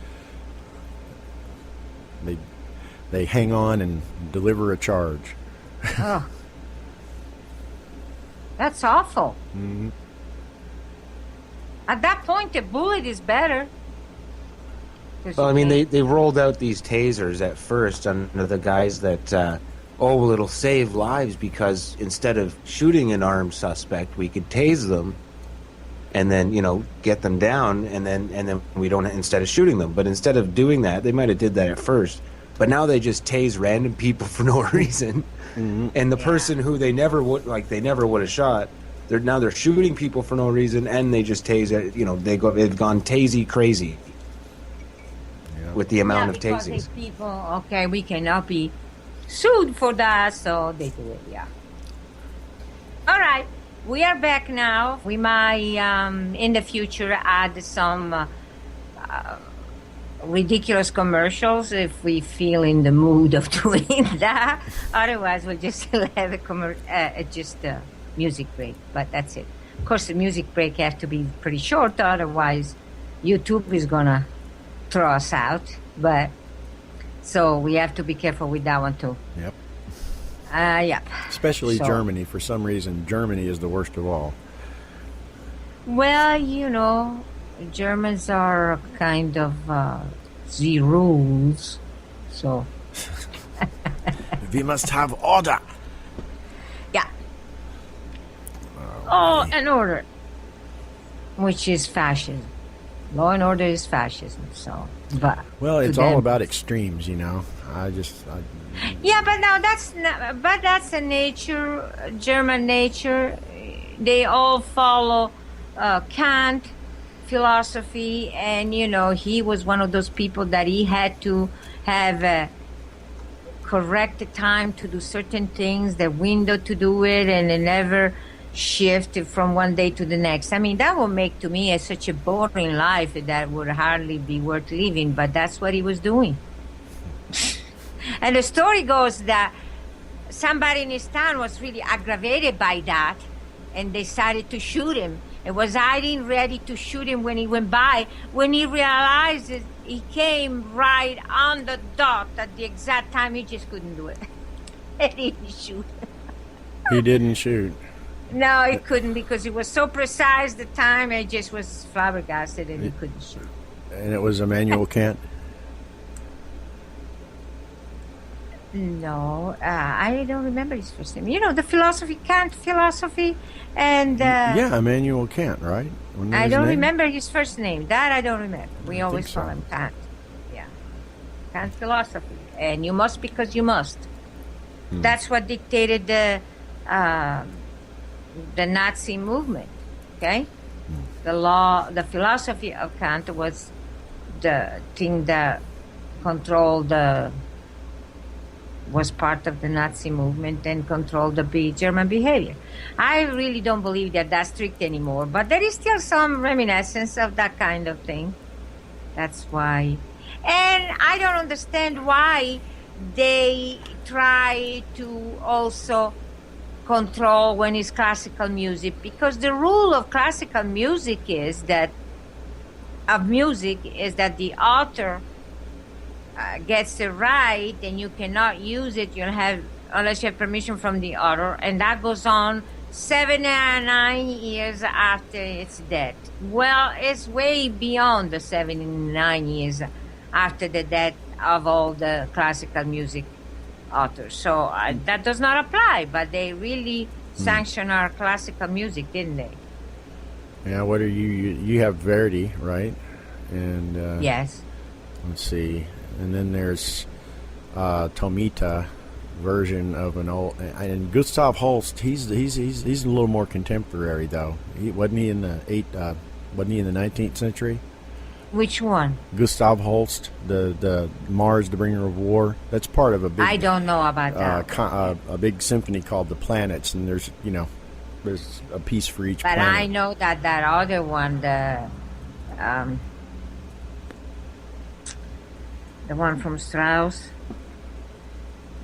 They hang on and deliver a charge. Oh. That's awful. Mm-hmm. At that point, a bullet is better. Well, I mean, they rolled out these tasers at first under the guise that, well, it'll save lives because instead of shooting an armed suspect, we could tase them and then, get them down, and then we don't, instead of shooting them. But instead of doing that, they might have did that at first. But now they just tase random people for no reason. Mm-hmm. And the person who they never would have shot, they're shooting people for no reason, and they just tase it. They've gone tasey crazy. With the amount of tasings. People, okay, we cannot be sued for that, so they do it, yeah. All right, we are back now. We might, in the future, add some ridiculous commercials if we feel in the mood of doing that. Otherwise, we'll just have a music break, but that's it. Of course, the music break has to be pretty short, otherwise YouTube is going to throw us out, but so we have to be careful with that one too. Yep. Yep. Especially Germany. For some reason, Germany is the worst of all. Well, Germans are kind of the rules, so we must have order. Yeah. And order, which is fascism. Law and order is fascism, so, but... Well, it's all about extremes, Yeah, but now that's a nature, German nature. They all follow Kant philosophy, and, he was one of those people that he had to have a correct time to do certain things, the window to do it, and it never shift from one day to the next. I mean, that would make to me such a boring life that would hardly be worth living, but that's what he was doing. And the story goes that somebody in his town was really aggravated by that and decided to shoot him. And was hiding ready to shoot him when he went by. When he realized it, he came right on the dot at the exact time. He just couldn't do it. And he didn't shoot. He didn't shoot. No, he couldn't because it was so precise the time. He just was flabbergasted and he couldn't shoot. And it was Immanuel Kant? No, I don't remember his first name. The philosophy, Kant philosophy, and... yeah, Immanuel Kant, right? I don't remember his first name. That I don't remember. We always call him Kant. Yeah. Kant philosophy. And you must because you must. That's what dictated the Nazi movement, okay? The philosophy of Kant was the thing that controlled was part of the Nazi movement and controlled the German behavior. I really don't believe that that's strict anymore, but there is still some reminiscence of that kind of thing. That's why. And I don't understand why they try to also control when it's classical music, because the rule of classical music is that the author gets the right and you cannot use it unless you have permission from the author, and that goes on 79 years after it's dead. Well, it's way beyond the 79 years after the death of all the classical music authors. So that does not apply, but they really sanctioned our classical music, didn't they? Yeah, what are you have Verdi, right? And yes. Let's see. And then there's Tomita version of an old, and Gustav Holst. He's a little more contemporary though. Wasn't he in the 19th century? Which one? Gustav Holst, the Mars, the Bringer of War. That's part of a big. I don't know about that. A big symphony called the Planets, and there's a piece for each. But planet. I know that other one, the one from Strauss,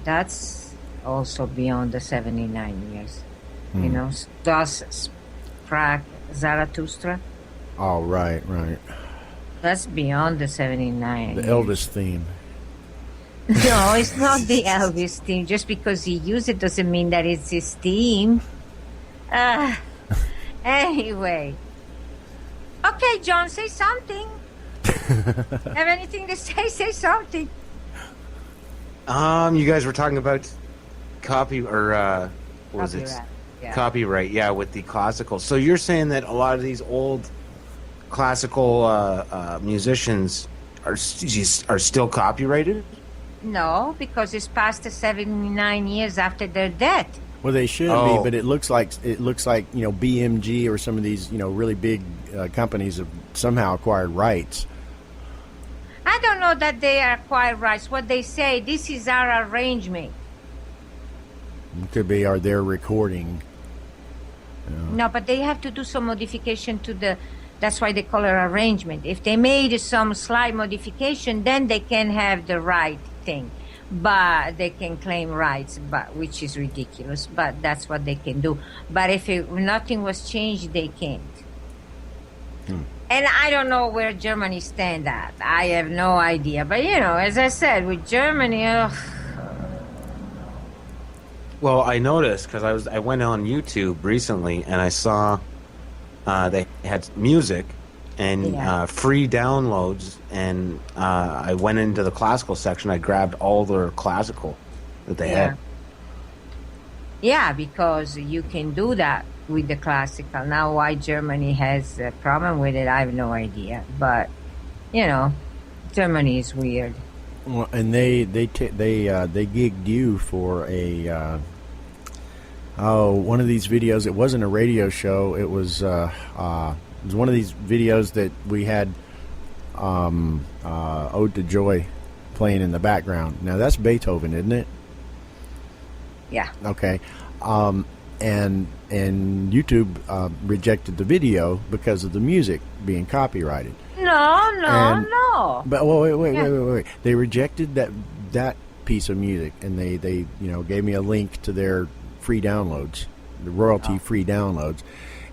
that's also beyond the 79 years. You know, Das Sprach Zarathustra. Oh, right. That's beyond the 79. The Elvis theme. No, it's not the Elvis theme. Just because he used it doesn't mean that it's his theme. Anyway. Okay, John, say something. Have anything to say? Say something. You guys were talking about what was it? Copyright. Yeah. Copyright, yeah, with the classical. So you're saying that a lot of these old classical musicians are still copyrighted? No, because it's past the 79 years after their death. Well, they should be, but it looks like BMG or some of these really big companies have somehow acquired rights. I don't know that they acquire rights. What they say, this is our arrangement. It could be their recording. No, but they have to do some modification to the. That's why they call it arrangement. If they made some slight modification, then they can have the right thing. But they can claim rights, which is ridiculous. But that's what they can do. But if nothing was changed, they can't. And I don't know where Germany stand at. I have no idea. But as I said, with Germany, Well, I noticed because I went on YouTube recently and I saw they had music and free downloads, and I went into the classical section. I grabbed all their classical that they had. Yeah, because you can do that with the classical. Now, why Germany has a problem with it, I have no idea. But Germany is weird. Well, and they gigged you for one of these videos. It wasn't a radio show. It was one of these videos that we had Ode to Joy playing in the background. Now that's Beethoven, isn't it? Yeah. Okay. And YouTube rejected the video because of the music being copyrighted. No. But wait. They rejected that piece of music, and they gave me a link to their free downloads, the royalty-free downloads.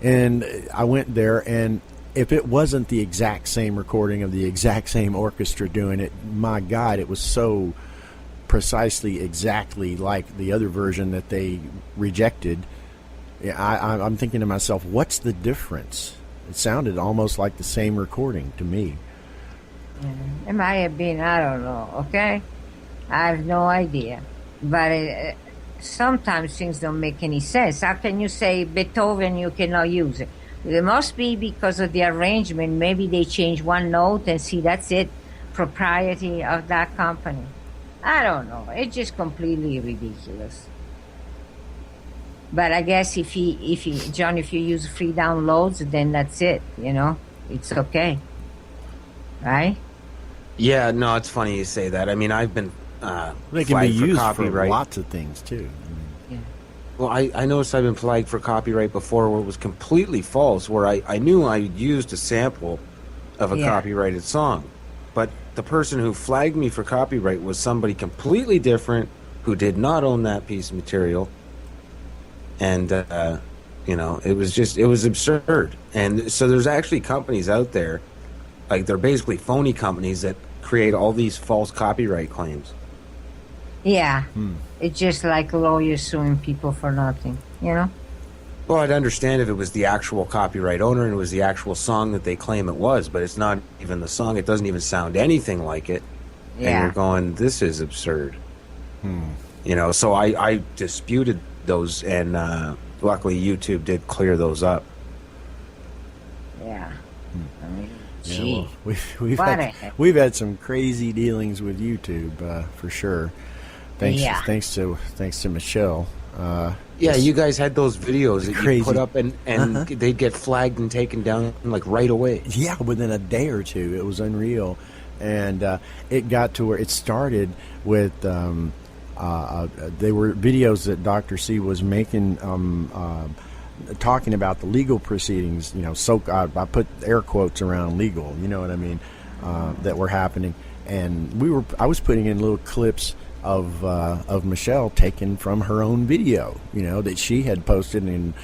And I went there, and if it wasn't the exact same recording of the exact same orchestra doing it, my God, it was so precisely exactly like the other version that they rejected. I'm thinking to myself, what's the difference? It sounded almost like the same recording to me. It might have been, I don't know, okay? I have no idea. But sometimes things don't make any sense. How can you say Beethoven, you cannot use it? It must be because of the arrangement. Maybe they change one note and see, that's it, propriety of that company. I don't know. It's just completely ridiculous. But I guess if you use free downloads, then that's it. It's okay, right? Yeah, no, it's funny you say that. I mean, I've been they can be used for copyright. lots of things too. Well, I noticed I've been flagged for copyright before where it was completely false, where I knew I used a sample of a copyrighted song, but the person who flagged me for copyright was somebody completely different who did not own that piece of material. And, it was absurd. And so there's actually companies out there, like they're basically phony companies that create all these false copyright claims. Yeah. It's just like lawyers suing people for nothing, Well, I'd understand if it was the actual copyright owner and it was the actual song that they claim it was, but it's not even the song. It doesn't even sound anything like it. Yeah. And you're going, this is absurd. So I disputed those, and luckily YouTube did clear those up. Yeah. I mean, gee. Yeah, we've had some crazy dealings with YouTube for sure. Thanks to Michelle. You guys had those videos that you put up, and they'd get flagged and taken down like right away. Yeah, within a day or two. It was unreal, and it got to where it started with. They were videos that Dr. C was making, talking about the legal proceedings. So I put air quotes around legal. You know what I mean? That were happening, and I was putting in little clips of Michelle taken from her own video. That she had posted and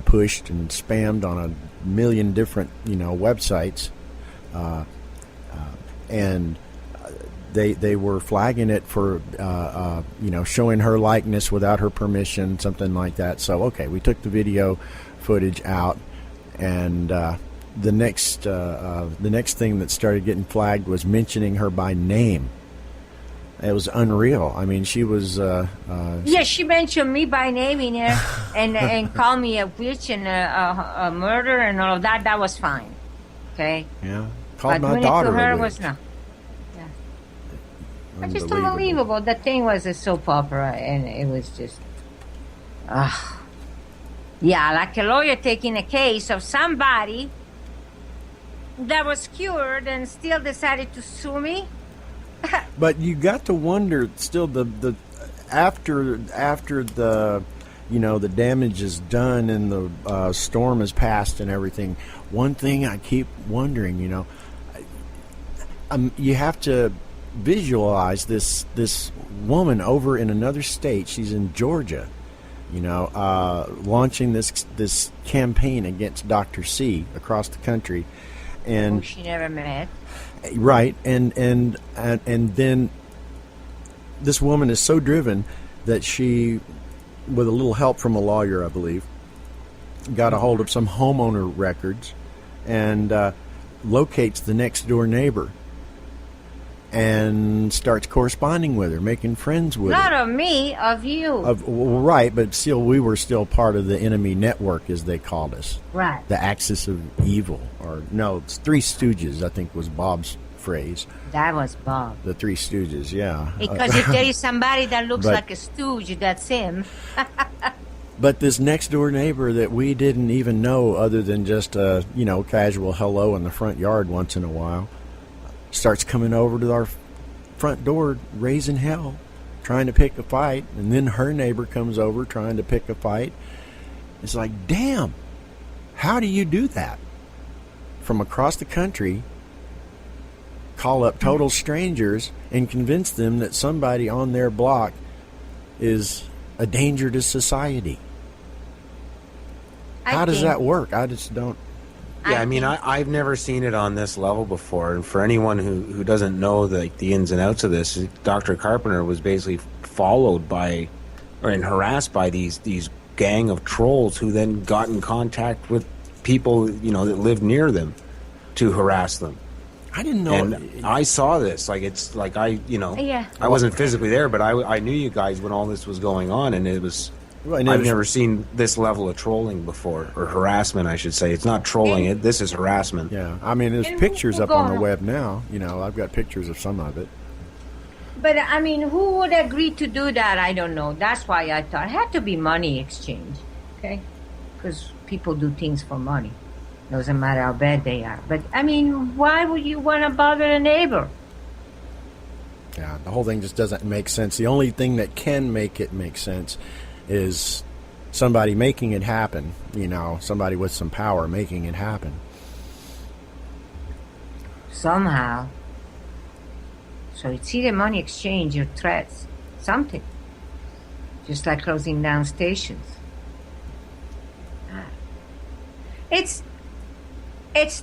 pushed and spammed on a million different websites, and. They were flagging it for showing her likeness without her permission, something like that. So we took the video footage out, and the next thing that started getting flagged was mentioning her by name. It was unreal. I mean, she was. Yeah, she mentioned me by name in there and called me a witch and a murderer and all of that. That was fine. Okay. Yeah. Called But my doing daughter it to her a was witch. not. Yeah. It's just unbelievable. The thing was a soap opera, and it was just. Yeah, like a lawyer taking a case of somebody that was cured and still decided to sue me. But you got to wonder still the after the the damage is done and the storm has passed and everything. One thing I keep wondering, you have to visualize this woman over in another state. She's in Georgia, launching this campaign against Dr. C across the country, and who she never met. Right, and then this woman is so driven that she, with a little help from a lawyer, I believe, got a hold of some homeowner records and locates the next door neighbor and starts corresponding with her, making friends with her. Not of me, of you. Right, but still, we were still part of the enemy network, as they called us. Right. The axis of evil, or no, it's Three Stooges, I think was Bob's phrase. That was Bob. The Three Stooges, yeah. Because if there is somebody that looks like a stooge, that's him. But this next door neighbor that we didn't even know, other than just a casual hello in the front yard once in a while, starts coming over to our front door raising hell, trying to pick a fight, and then her neighbor comes over trying to pick a fight. It's like, damn, how do you do that? From across the country, call up total strangers and convince them that somebody on their block is a danger to society. How does that work? I just don't. Yeah, I mean, I've never seen it on this level before. And for anyone who doesn't know the ins and outs of this, Dr. Carpenter was basically followed by and harassed by these gang of trolls who then got in contact with people, that lived near them to harass them. I didn't know. And I saw this. It's like I wasn't physically there, but I knew you guys when all this was going on, and it was. I've never seen this level of trolling before, or harassment, I should say. It's not trolling; this is harassment. Yeah, I mean, there's pictures up on the web now. I've got pictures of some of it. But I mean, who would agree to do that? I don't know. That's why I thought it had to be money exchange, okay? Because people do things for money. Doesn't matter how bad they are. But I mean, why would you want to bother a neighbor? Yeah, the whole thing just doesn't make sense. The only thing that can make it make sense is somebody making it happen, somebody with some power making it happen. Somehow. So it's either money exchange or threats. Something. Just like closing down stations. It's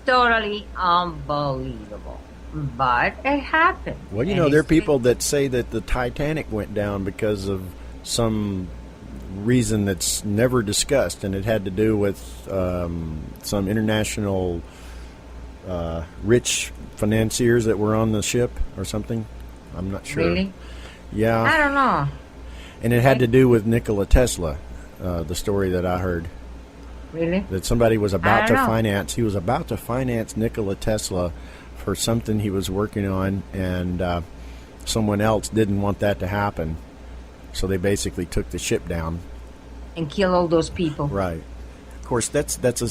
totally unbelievable. But it happened. Well, there are people that say that the Titanic went down because of some reason that's never discussed, and it had to do with some international rich financiers that were on the ship or something. I'm not sure. Really? Yeah. I don't know. And it had to do with Nikola Tesla, the story that I heard. Really? That somebody was about to finance. He was about to finance Nikola Tesla for something he was working on, and someone else didn't want that to happen. So they basically took the ship down and killed all those people. Right. Of course, that's a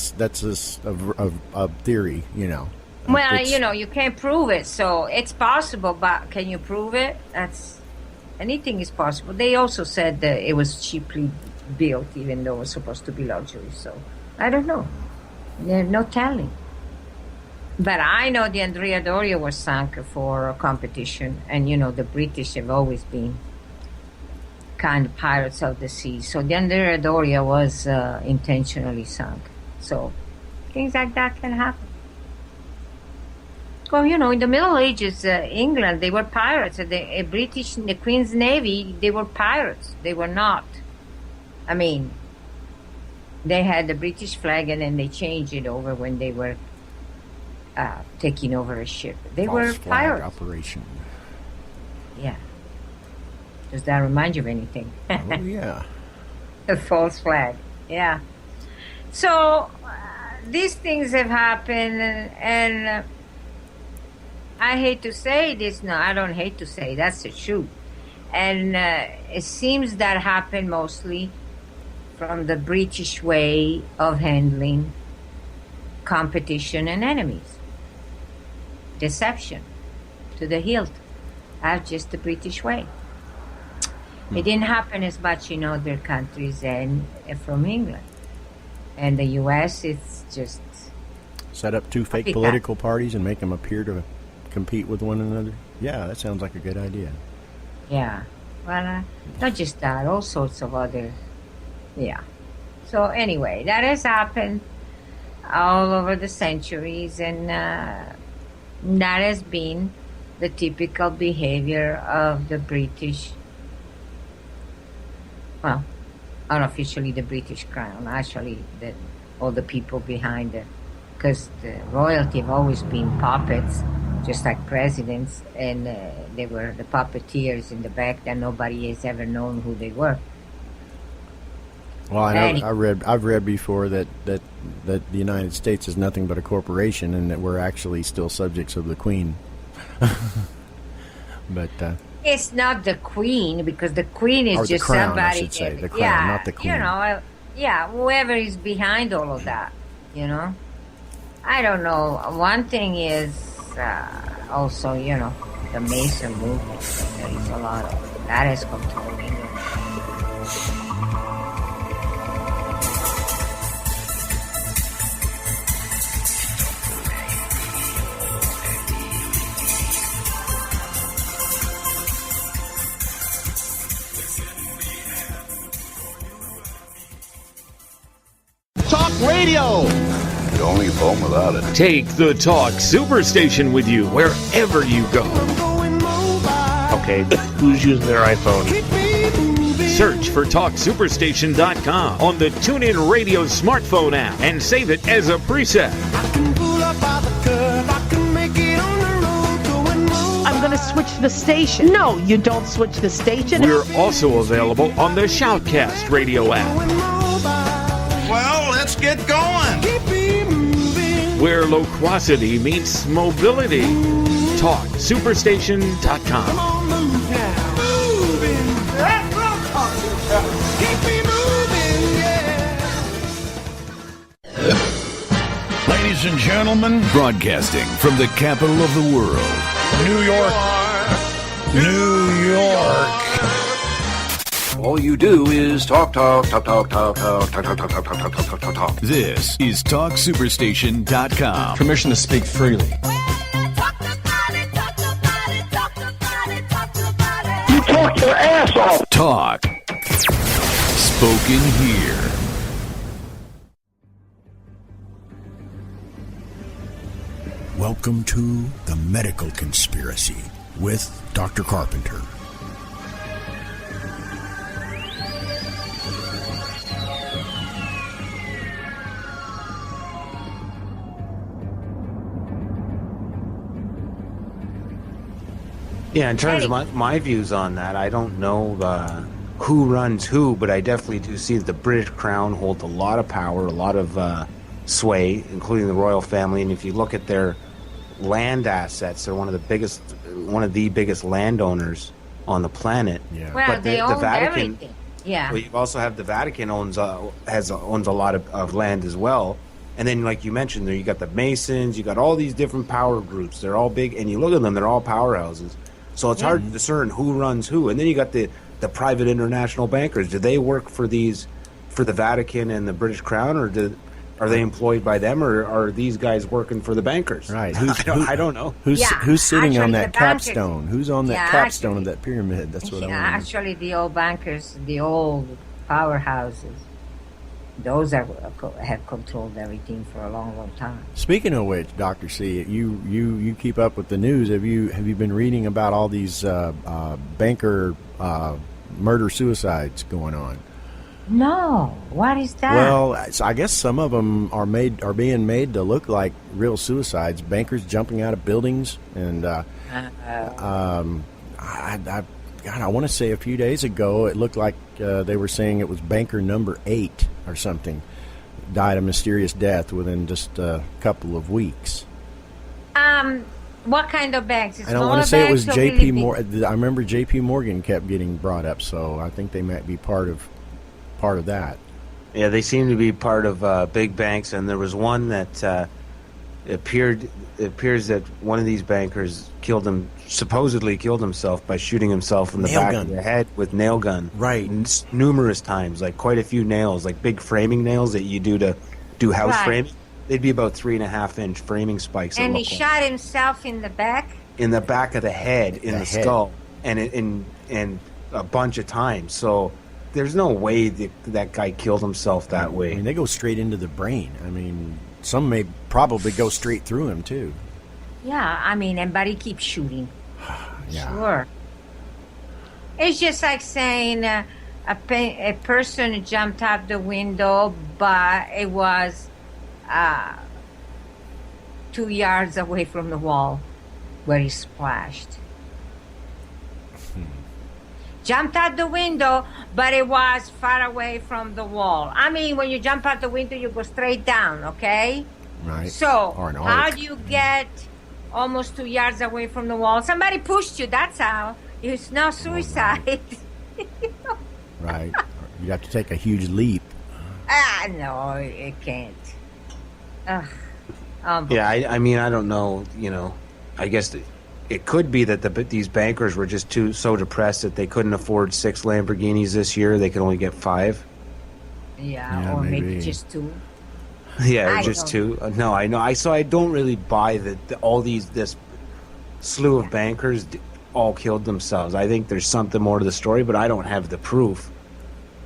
theory, Well, you can't prove it, so it's possible. But can you prove it? Anything is possible. They also said that it was cheaply built, even though it was supposed to be luxury. So I don't know. There's no telling. But I know the Andrea Doria was sunk for a competition, and the British have always been kind of pirates of the sea. So the Andrea Doria was intentionally sunk. So things like that can happen. Well, in the Middle Ages, England, they were pirates. The British, the Queen's Navy, they were pirates. They were not. I mean, they had the British flag, and then they changed it over when they were taking over a ship. They False were flag pirates. operation. Yeah. Does that remind you of anything? Oh, yeah. A false flag. Yeah. So these things have happened, and I hate to say this. No, I don't hate to say. That's the truth. And it seems that happened mostly from the British way of handling competition and enemies. Deception to the hilt. That's just the British way. It didn't happen as much in other countries and from England. And the U.S., it's just... Set up two fake political parties and make them appear to compete with one another? Yeah, that sounds like a good idea. Yeah. Well, not just that, all sorts of other... Yeah. So anyway, that has happened all over the centuries, and that has been the typical behavior of the British, well, unofficially the British Crown, actually all the people behind it, because the royalty have always been puppets, just like presidents, and they were the puppeteers in the back that nobody has ever known who they were. Well, I've read before that the United States is nothing but a corporation, and that we're actually still subjects of the Queen. But it's not the Queen, because the Queen is just crown, somebody. I should say the crown, not the Queen. You know, whoever is behind all of that. You know, I don't know. One thing is also, the Mason movement. There is a lot of that is controlling it. Talk radio. The only phone without it. Take the Talk Superstation with you wherever you go. Okay, who's using their iPhone? Search for TalkSuperstation.com on the TuneIn Radio smartphone app and save it as a preset. I'm going to switch the station. No, you don't switch the station. We're also available on the Shoutcast radio app. Well, let's get going. Where loquacity meets mobility. TalkSuperstation.com. Ladies and gentlemen, broadcasting from the capital of the world, New York. New York. All you do is talk. This is TalkSuperstation.com. Permission to speak freely. You talk your ass off. Talk. Spoken here. Welcome to The Medical Conspiracy with Dr. Carpenter. Yeah, in terms of my views on that, I don't know who runs who, but I definitely do see that the British Crown holds a lot of power, a lot of sway, including the royal family. And if you look at their land assets, they're one of the biggest landowners on the planet. Yeah. Well, but they own Vatican, everything. Yeah. Well, you also have the Vatican owns a lot of land as well. And then, like you mentioned, there you got the Masons, you got all these different power groups. They're all big, and you look at them; they're all powerhouses. So it's hard to discern who runs who. And then you got the private international bankers. Do they work for the Vatican and the British Crown, or are they employed by them, or are these guys working for the bankers? Right. I don't know. Who's sitting on that bankers, capstone? Who's on that capstone of that pyramid? That's what I want to know. Actually, the old bankers, the old powerhouses, those have controlled everything for a long, long time. Speaking of which, Dr. C, you keep up with the news. Have you been reading about all these banker murder suicides going on? No, what is that? Well, I guess some of them are being made to look like real suicides. Bankers jumping out of buildings, and I want to say a few days ago it looked like they were saying it was banker number 8 or something died a mysterious death within just a couple of weeks. What kind of banks? I don't want to say it was J.P. Morgan. I remember J.P. Morgan kept getting brought up, so I think they might be part of that. Yeah, they seem to be part of big banks, and there was one that it appears that one of these bankers supposedly killed himself by shooting himself in the back of the head with nail gun. Right. Numerous times, like quite a few nails, like big framing nails that you do to do house framing. They'd be about 3.5-inch framing spikes. And he shot himself in the back? In the back of the head, in the skull, and a bunch of times. So there's no way that guy killed himself that way. I mean, they go straight into the brain. I mean, some may probably go straight through him, too. Yeah, I mean, but he keeps shooting. Yeah. Sure. It's just like saying a person jumped out the window, but it was 2 yards away from the wall where he splashed. Jumped out the window, but it was far away from the wall. I mean, when you jump out the window, you go straight down, okay? Right. So, Or an arc. how do you get almost 2 yards away from the wall? Somebody pushed you, that's how. It's no suicide. Right. You have to take a huge leap. No, it can't. Ugh. Yeah, I mean, I don't know. I guess it could be that these bankers were just so depressed that they couldn't afford 6 Lamborghinis this year. They could only get 5. Yeah, or maybe just 2. Yeah, or just 2. No, I know. So I don't really buy that all this slew of bankers all killed themselves. I think there's something more to the story, but I don't have the proof.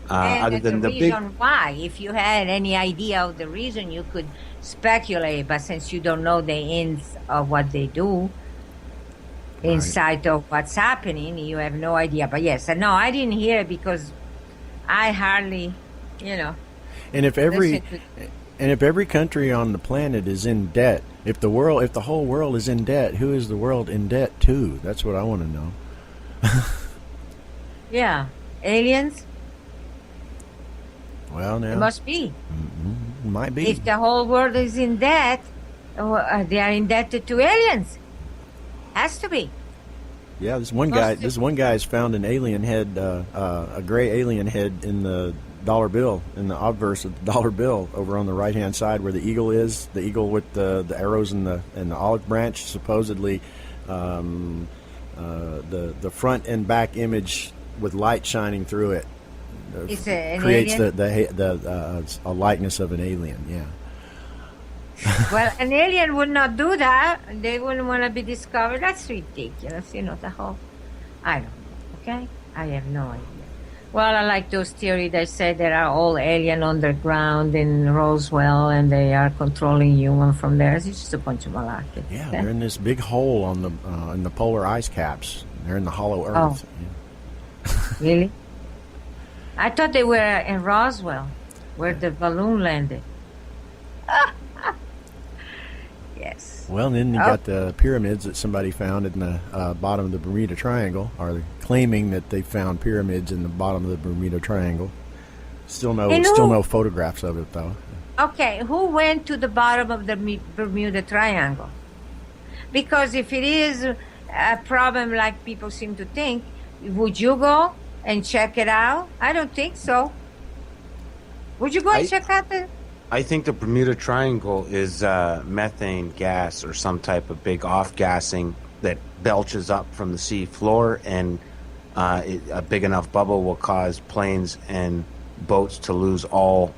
Other than the reason why. If you had any idea of the reason, you could speculate. But since you don't know the ins of what they do, inside of what's happening, you have no idea. But yes, no, I didn't hear it because I hardly, And if every country on the planet is in debt, if the whole world is in debt, who is the world in debt to? That's what I want to know. Yeah, aliens. Well, now it must be. Might be. If the whole world is in debt, they are indebted to aliens. Has to be. Yeah, this one guy has found an alien head, a gray alien head in the dollar bill, in the obverse of the dollar bill, over on the right hand side where the eagle is. The eagle with the arrows and the olive branch. Supposedly, the front and back image with light shining through it creates a likeness of an alien. Yeah. Well, an alien would not do that. They wouldn't want to be discovered. That's ridiculous. The whole... I don't know, okay? I have no idea. Well, I like those theories that say there are all alien underground in Roswell and they are controlling human from there. It's just a bunch of malarkey. Yeah, they're in this big hole in the polar ice caps. They're in the hollow earth. Oh. Yeah. Really? I thought they were in Roswell, where the balloon landed. Yes. Well, and then you got the pyramids that somebody found in the bottom of the Bermuda Triangle, or they're claiming that they found pyramids in the bottom of the Bermuda Triangle. Still no photographs of it, though. Okay, who went to the bottom of the Bermuda Triangle? Because if it is a problem like people seem to think, would you go and check it out? I don't think so. Would you go and check out the... I think the Bermuda Triangle is methane gas or some type of big off-gassing that belches up from the sea floor, and a big enough bubble will cause planes and boats to lose all...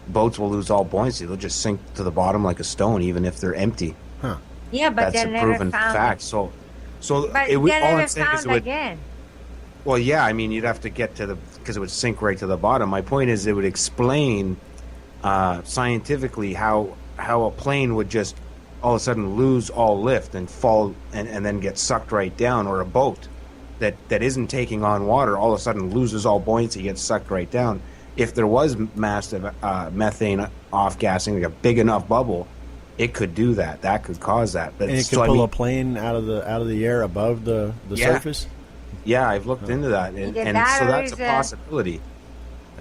Boats will lose all buoyancy. They'll just sink to the bottom like a stone, even if they're empty. Huh. Yeah, but that's a proven fact. So but it would all I'm saying is it would... Again. Well, yeah, I mean, you'd have to get to because it would sink right to the bottom. My point is, it would explain scientifically how a plane would just all of a sudden lose all lift and fall and then get sucked right down, or a boat that isn't taking on water all of a sudden loses all buoyancy, gets sucked right down. if there was massive methane off-gassing, like a big enough bubble, it could do that. That could cause that. But And it could pull a plane out of the air above the surface? Yeah, I've looked into that, and so that's a possibility.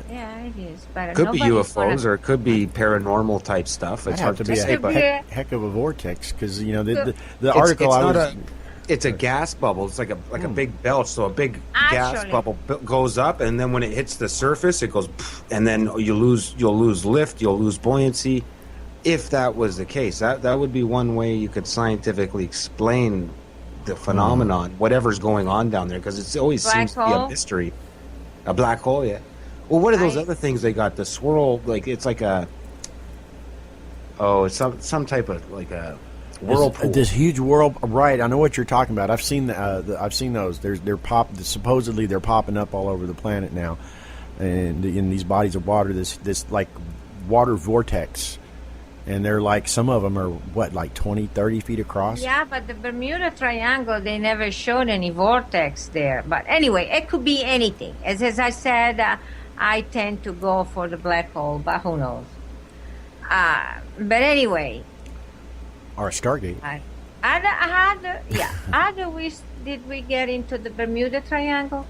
Yeah, it is. But It could be UFOs, or it could be paranormal type stuff. It's hard to be say. a heck of a vortex, because the article it's a gas bubble. It's like a big belch. So a big gas bubble goes up, and then when it hits the surface, it goes, and then you'll lose lift, you'll lose buoyancy. If that was the case, that would be one way you could scientifically explain the phenomenon, whatever's going on down there, because it always seems to be a mystery. A black hole, yeah. Well, what are those other things they got? The swirl, like it's like it's some type of like a whirlpool. This huge whirlpool, right? I know what you're talking about. I've seen I've seen those. Supposedly they're popping up all over the planet now, and in these bodies of water, this like water vortex. And they're like, some of them are, like 20, 30 feet across? Yeah, but the Bermuda Triangle, they never showed any vortex there. But anyway, it could be anything. As I said, I tend to go for the black hole, but who knows? But anyway. Or a Stargate. Did we get into the Bermuda Triangle?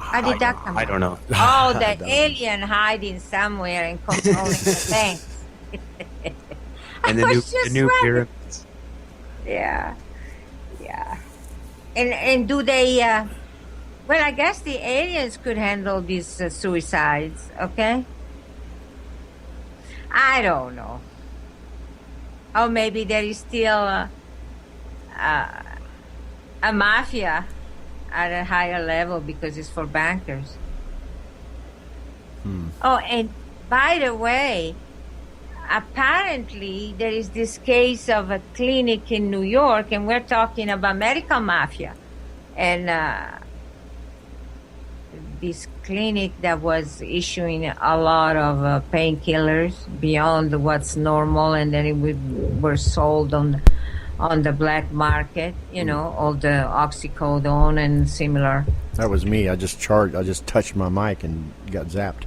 I don't know. Oh, the alien hiding somewhere and controlling the things. And the new pyramids. Yeah. And do they? Well, I guess the aliens could handle these suicides. Okay. I don't know. Oh, maybe there is still a mafia at a higher level because it's for bankers. Oh, and by the way, apparently there is this case of a clinic in New York, and we're talking about medical mafia, and this clinic that was issuing a lot of painkillers beyond what's normal, and then it were sold on the black market, all the oxycodone and similar. That was me. I just touched my mic and got zapped.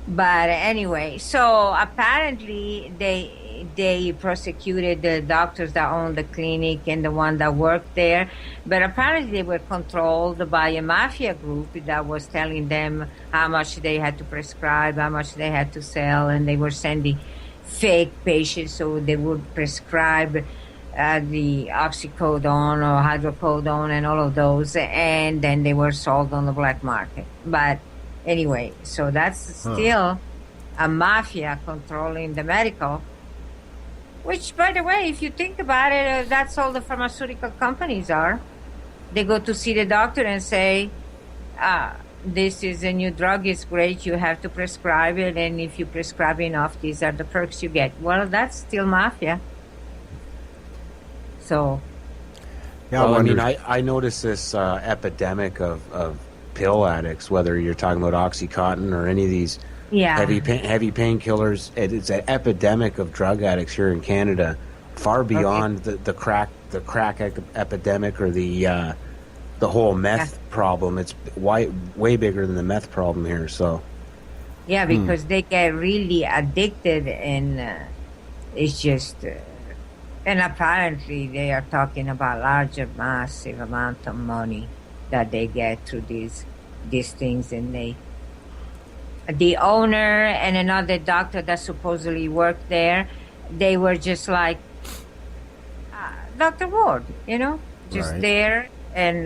But anyway, so apparently they prosecuted the doctors that owned the clinic and the one that worked there, but apparently they were controlled by a mafia group that was telling them how much they had to prescribe, how much they had to sell, and they were sending fake patients, so they would prescribe the oxycodone or hydrocodone and all of those, and then they were sold on the black market. But anyway, so that's still a mafia controlling the medical, which, by the way, if you think about it, that's all the pharmaceutical companies are. They go to see the doctor and say, this is a new drug, it's great, you have to prescribe it, and if you prescribe enough, these are the perks you get. Well, that's still mafia. So. Yeah, I noticed this epidemic of pill addicts, whether you're talking about OxyContin or any of these heavy painkillers. It's an epidemic of drug addicts here in Canada, far beyond the crack epidemic or the whole meth problem. It's way bigger than the meth problem here. So. Yeah, because they get really addicted, and it's just. And apparently they are talking about massive amount of money that they get through these things, and the owner and another doctor that supposedly worked there, they were just like Dr. Ward, just right there, and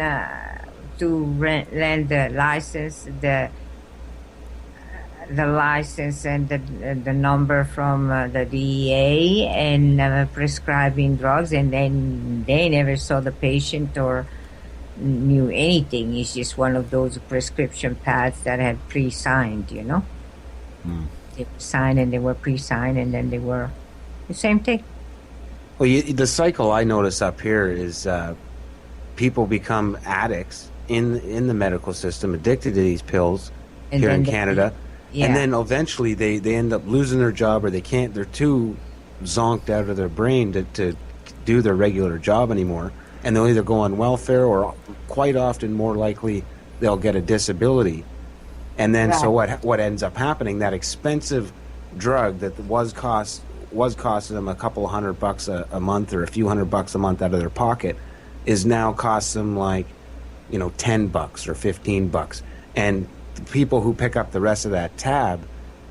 to lend the license, the license and the number from the DEA, and prescribing drugs, and then they never saw the patient or knew anything. It's just one of those prescription pads that had pre-signed, They were signed and they were pre-signed, and then they were the same thing. Well, the cycle I notice up here is people become addicts in the medical system, addicted to these pills here in Canada. Yeah. And then eventually they end up losing their job, or they're too zonked out of their brain to do their regular job anymore. And they'll either go on welfare, or quite often more likely they'll get a disability. And then, Right. so what ends up happening, that expensive drug that was costing them a couple of $100 a month or a few $100 a month out of their pocket is now costs them like, $10 or $15. And the people who pick up the rest of that tab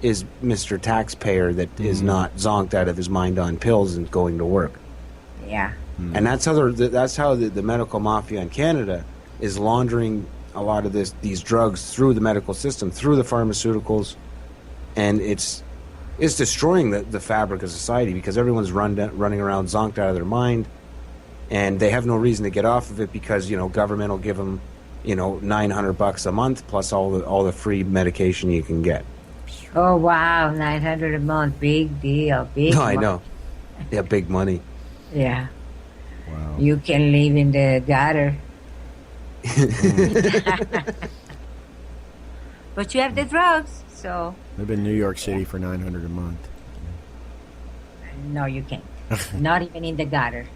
is Mr. Taxpayer that is not zonked out of his mind on pills and going to work. Yeah. And that's how the medical mafia in Canada is laundering a lot of these drugs through the medical system, through the pharmaceuticals, and it's destroying the fabric of society because everyone's running around zonked out of their mind, and they have no reason to get off of it because government will give them $900 a month plus all the free medication you can get. Oh wow, 900 a month, big deal, big. I know, yeah, big money. Yeah. Wow. You can live in the gutter. But you have the drugs, so. Live in New York City for $900 a month. No, you can't. Not even in the gutter.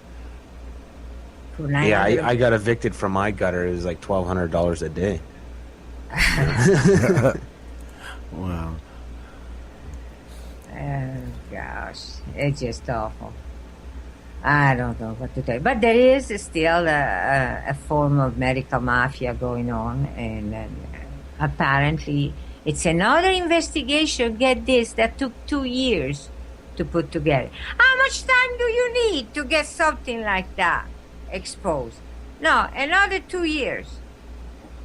For Yeah, $900. I got evicted from my gutter. It was like $1,200 a day. Wow. Oh, gosh. It's just awful. I don't know what to tell you. But there is still a form of medical mafia going on. And apparently, it's another investigation, get this, that took 2 years to put together. How much time do you need to get something like that exposed? No, another 2 years.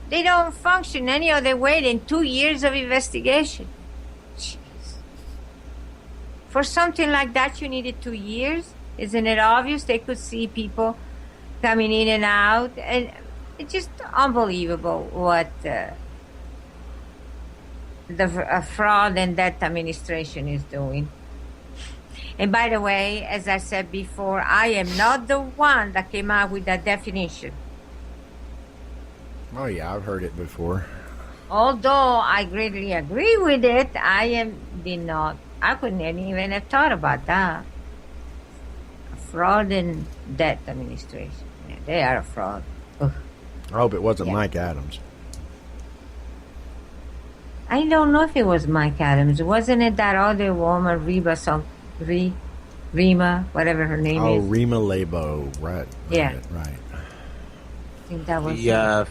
They don't function any other way than 2 years of investigation. Jeez. For something like that, you needed 2 years? Isn't it obvious? They could see people coming in and out. And it's just unbelievable what the fraud and that administration is doing. And by the way, as I said before, I am not the one that came out with that definition. Oh yeah, I've heard it before. Although I greatly agree with it, I couldn't even have thought about that. Fraud and debt administration. Yeah, they are a fraud. Ugh. I hope it wasn't Yeah. Mike Adams. I don't know if it was Mike Adams. Wasn't it that other woman, Rima, whatever her name Oh, is? Rima Labo, right? Yeah. Right. I think that was The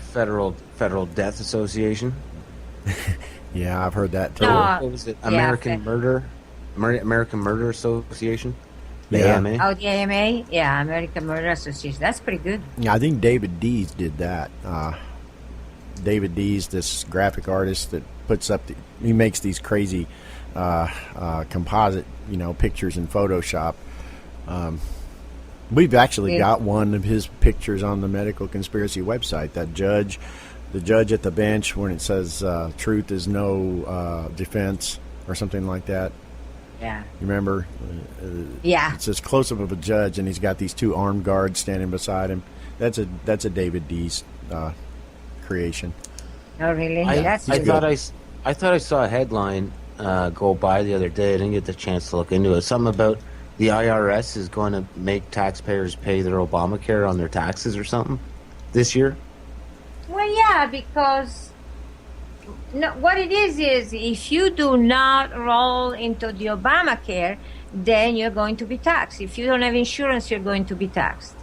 Federal Death Association. Yeah, I've heard that too. No. What was it? American Murder Association. The Yeah. AMA. Oh, the AMA? Yeah, American Murder Association. That's pretty good. Yeah, I think David Dees did that. David Dees, this graphic artist that puts up, he makes these crazy composite, pictures in Photoshop. We've actually got one of his pictures on the Medical Conspiracy website. The judge at the bench when it says "truth is no defense" or something like that. Yeah. You remember? Yeah. It's this close up of a judge, and he's got these two armed guards standing beside him. That's a David Dees creation. Oh, really? I thought I saw a headline go by the other day. I didn't get the chance to look into it. Something about the IRS is going to make taxpayers pay their Obamacare on their taxes or something this year. Well, yeah, because what it is if you do not roll into the Obamacare, then you're going to be taxed. If you don't have insurance, you're going to be taxed.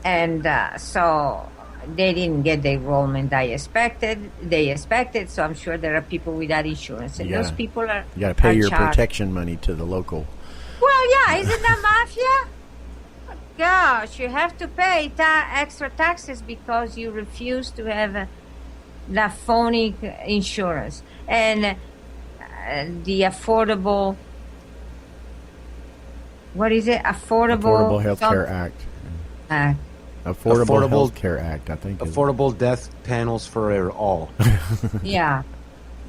And so they didn't get the enrollment they expected. So I'm sure there are people without insurance, and those people are. You got to pay your charged. protection money to the local. Well, yeah, isn't that mafia? Gosh, you have to pay extra taxes because you refuse to have the phony insurance and the affordable. What is it? Affordable Health Care Act. Affordable Health Care Act, I think. Affordable death panels for all. Yeah,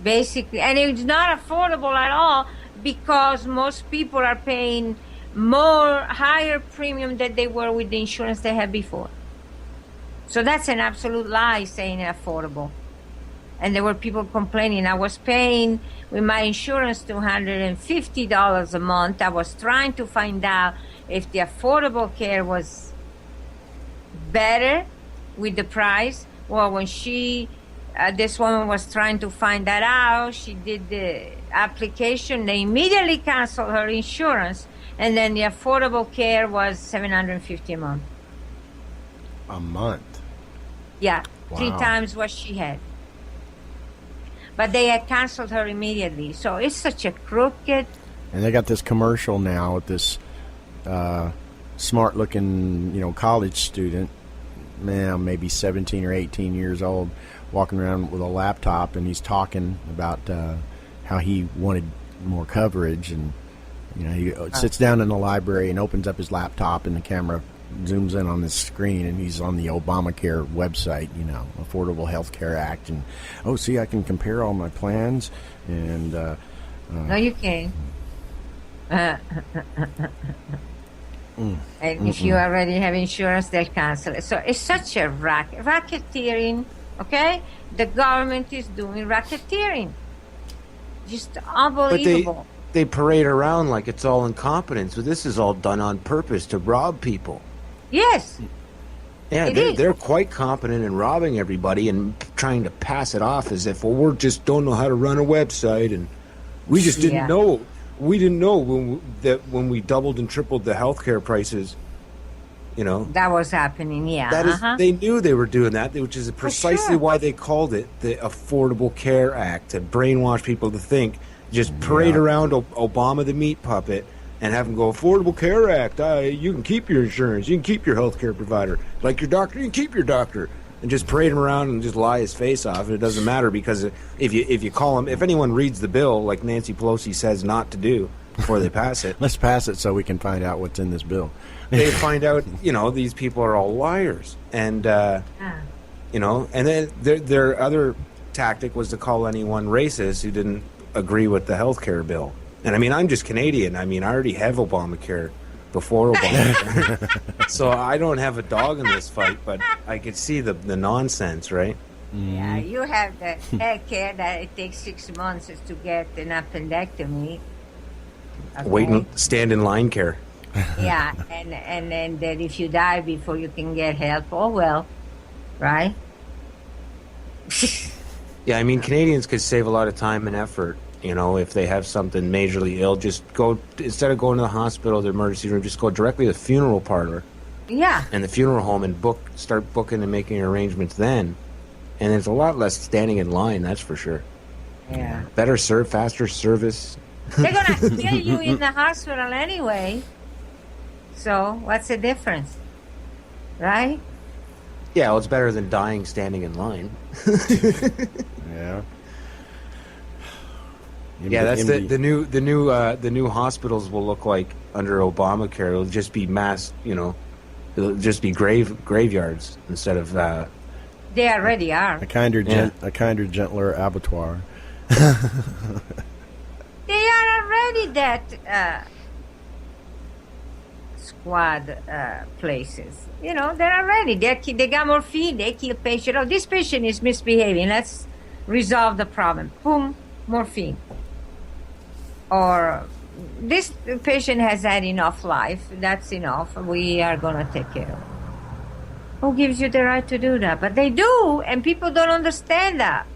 basically, and it's not affordable at all because most people are paying higher premium than they were with the insurance they had before. So that's an absolute lie saying affordable. And there were people complaining. I was paying with my insurance $250 a month. I was trying to find out if the affordable care was better with the price, Well, when this woman was trying to find that out, she did the application. They immediately canceled her insurance, and then the affordable care was $750 a month. A month? Yeah, Wow. 3 times what she had. But they had canceled her immediately. So it's such a crooked. And they got this commercial now with this smart-looking, college student, maybe 17 or 18 years old, walking around with a laptop, and he's talking about how he wanted more coverage, and he sits down in the library and opens up his laptop, and the camera zooms in on the screen, and he's on the Obamacare website, Affordable Health Care Act, and see, I can compare all my plans, and no, you can't. And if you already have insurance, they'll cancel it. So it's such a racketeering, okay? The government is doing racketeering. Just unbelievable. But they parade around like it's all incompetence. But this is all done on purpose to rob people. Yes. Yeah, they're quite competent in robbing everybody and trying to pass it off as if, we just don't know how to run a website, and we just didn't know. We didn't know when we doubled and tripled the healthcare prices, That was happening, yeah. That is, they knew they were doing that, which is precisely why they called it the Affordable Care Act, to brainwash people to think, just parade around Obama the meat puppet and have him go, Affordable Care Act, you can keep your insurance, you can keep your healthcare provider. Like your doctor, you can keep your doctor. And just parade him around and just lie his face off. And it doesn't matter, because if you call him, if anyone reads the bill like Nancy Pelosi says not to do before they pass it, let's pass it so we can find out what's in this bill. They find out, these people are all liars, and and then their other tactic was to call anyone racist who didn't agree with the health care bill. And I'm just Canadian. I already have Obamacare before Obamacare. So I don't have a dog in this fight, but I could see the nonsense, right? Yeah, you have the health care that it takes 6 months to get an appendectomy. Okay? Stand in line care. Yeah, and then that if you die before you can get help, right? Yeah, Canadians could save a lot of time and effort. If they have something majorly ill, just go, instead of going to the hospital, the emergency room, just go directly to the funeral parlor. Yeah. And the funeral home, and start booking and making arrangements then. And there's a lot less standing in line, that's for sure. Yeah. Better faster service. They're going to kill you in the hospital anyway. So what's the difference? Right? Yeah, well, it's better than dying standing in line. Yeah. Yeah, that's the new hospitals will look like under Obamacare. It'll just be mass, it'll just be graveyards instead of. They already are. A kinder, gentler abattoir. They are already that squad places. They're already. They got morphine. They kill patient. Oh, this patient is misbehaving. Let's resolve the problem. Boom, morphine. Or this patient has had enough life. That's enough. We are going to take care of it. Who gives you the right to do that? But they do, and people don't understand that.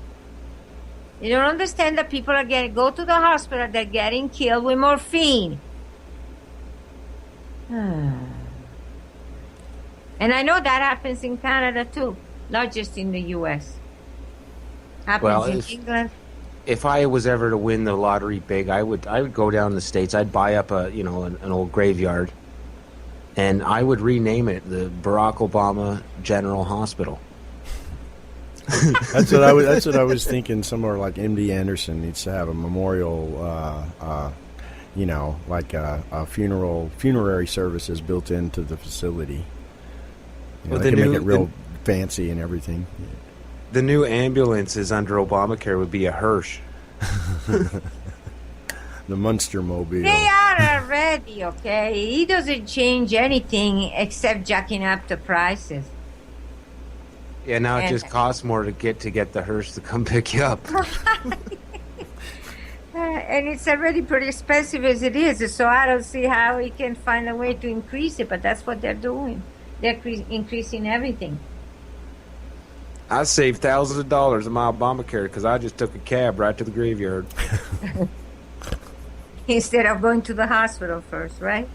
You don't understand that people go to the hospital, they're getting killed with morphine. And I know that happens in Canada too, not just in the U.S. Happens in England. If I was ever to win the lottery big, I would go down to the States. I'd buy up an old graveyard, and I would rename it the Barack Obama General Hospital. That's what I was thinking. Somewhere like MD Anderson needs to have a memorial, like a funerary services built into the facility. They can make it real fancy and everything. The new ambulances under Obamacare would be a Hirsch. The Munster Mobile. They are already, okay? He doesn't change anything except jacking up the prices. Yeah, now it just costs more to get the Hirsch to come pick you up. And it's already pretty expensive as it is, so I don't see how we can find a way to increase it, but that's what they're doing. They're increasing everything. I saved thousands of dollars in my Obamacare because I just took a cab right to the graveyard. Instead of going to the hospital first, right?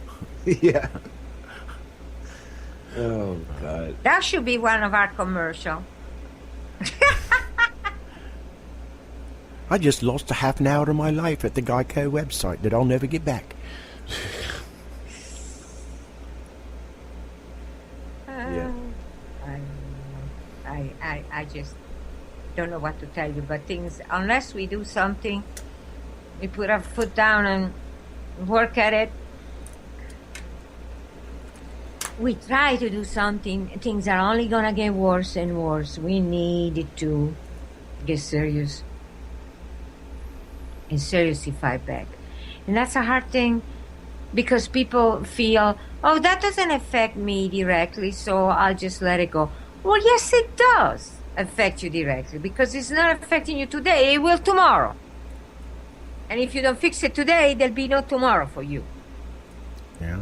Yeah. Oh, God. That should be one of our commercials. I just lost a half an hour of my life at the Geico website that I'll never get back. Yeah. I just don't know what to tell you, but things, unless we do something, we put our foot down and work at it, we try to do something, things are only going to get worse and worse. We need to get serious and seriously fight back. And that's a hard thing because people feel, oh, that doesn't affect me directly, so I'll just let it go. Well, yes, it does affect you directly because it's not affecting you today. It will tomorrow. And if you don't fix it today, there'll be no tomorrow for you. Yeah.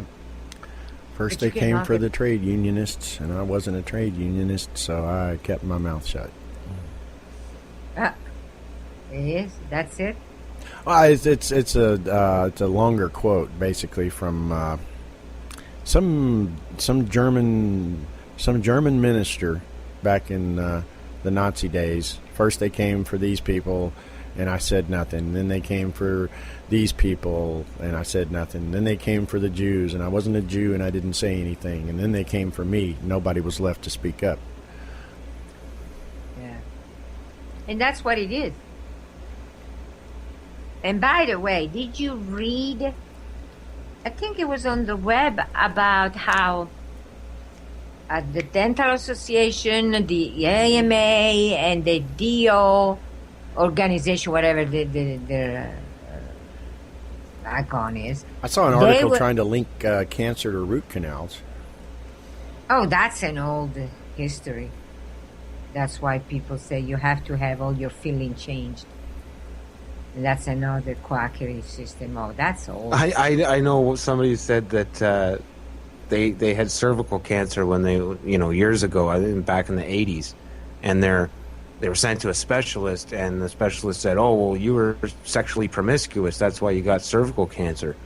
First they came for the trade unionists, and I wasn't a trade unionist, so I kept my mouth shut. Yes, that's it. Well, it's a longer quote, basically from some German minister back in the Nazi days. First they came for these people, and I said nothing. Then they came for these people, and I said nothing. Then they came for the Jews, and I wasn't a Jew, and I didn't say anything. And then they came for me. Nobody was left to speak up. Yeah. And that's what it is. And by the way, did you read, I think it was on the web, about how the Dental Association, the AMA, and the DO organization, whatever their icon is. I saw an article trying to link cancer to root canals. Oh, that's an old history. That's why people say you have to have all your filling changed. That's another quackery system. Oh, that's old. I know somebody said that they had cervical cancer when they, years ago, I think back in the 80s, and they were sent to a specialist, and the specialist said, "Oh, well, you were sexually promiscuous. That's why you got cervical cancer,"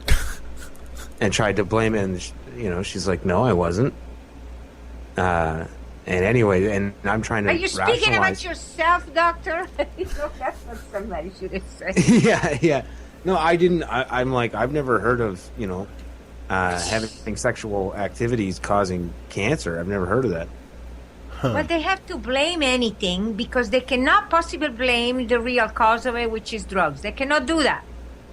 and tried to blame it. And she's like, "No, I wasn't." And anyway, and I'm trying to. Are you speaking about yourself, doctor? That's what somebody should have said. Yeah. No, I didn't. I'm like, I've never heard of having sexual activities causing cancer. I've never heard of that. Huh. But they have to blame anything because they cannot possibly blame the real cause of it, which is drugs. They cannot do that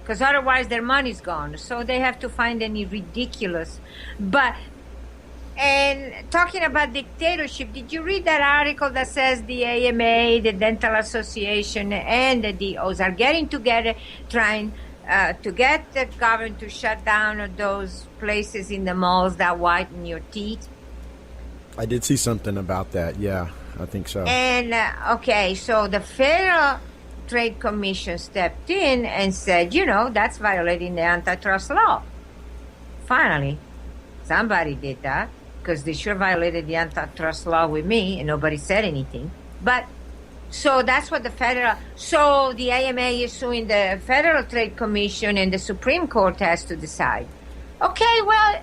because otherwise their money's gone. So they have to find any ridiculous. And talking about dictatorship, did you read that article that says the AMA, the Dental Association, and the DOs are getting together trying to get the government to shut down those places in the malls that whiten your teeth? I did see something about that. Yeah, I think so. And, okay, so the Federal Trade Commission stepped in and said, that's violating the antitrust law. Finally, somebody did that. Because they sure violated the antitrust law with me, and nobody said anything. But, so that's what so the AMA is suing the Federal Trade Commission, and the Supreme Court has to decide. Okay, well,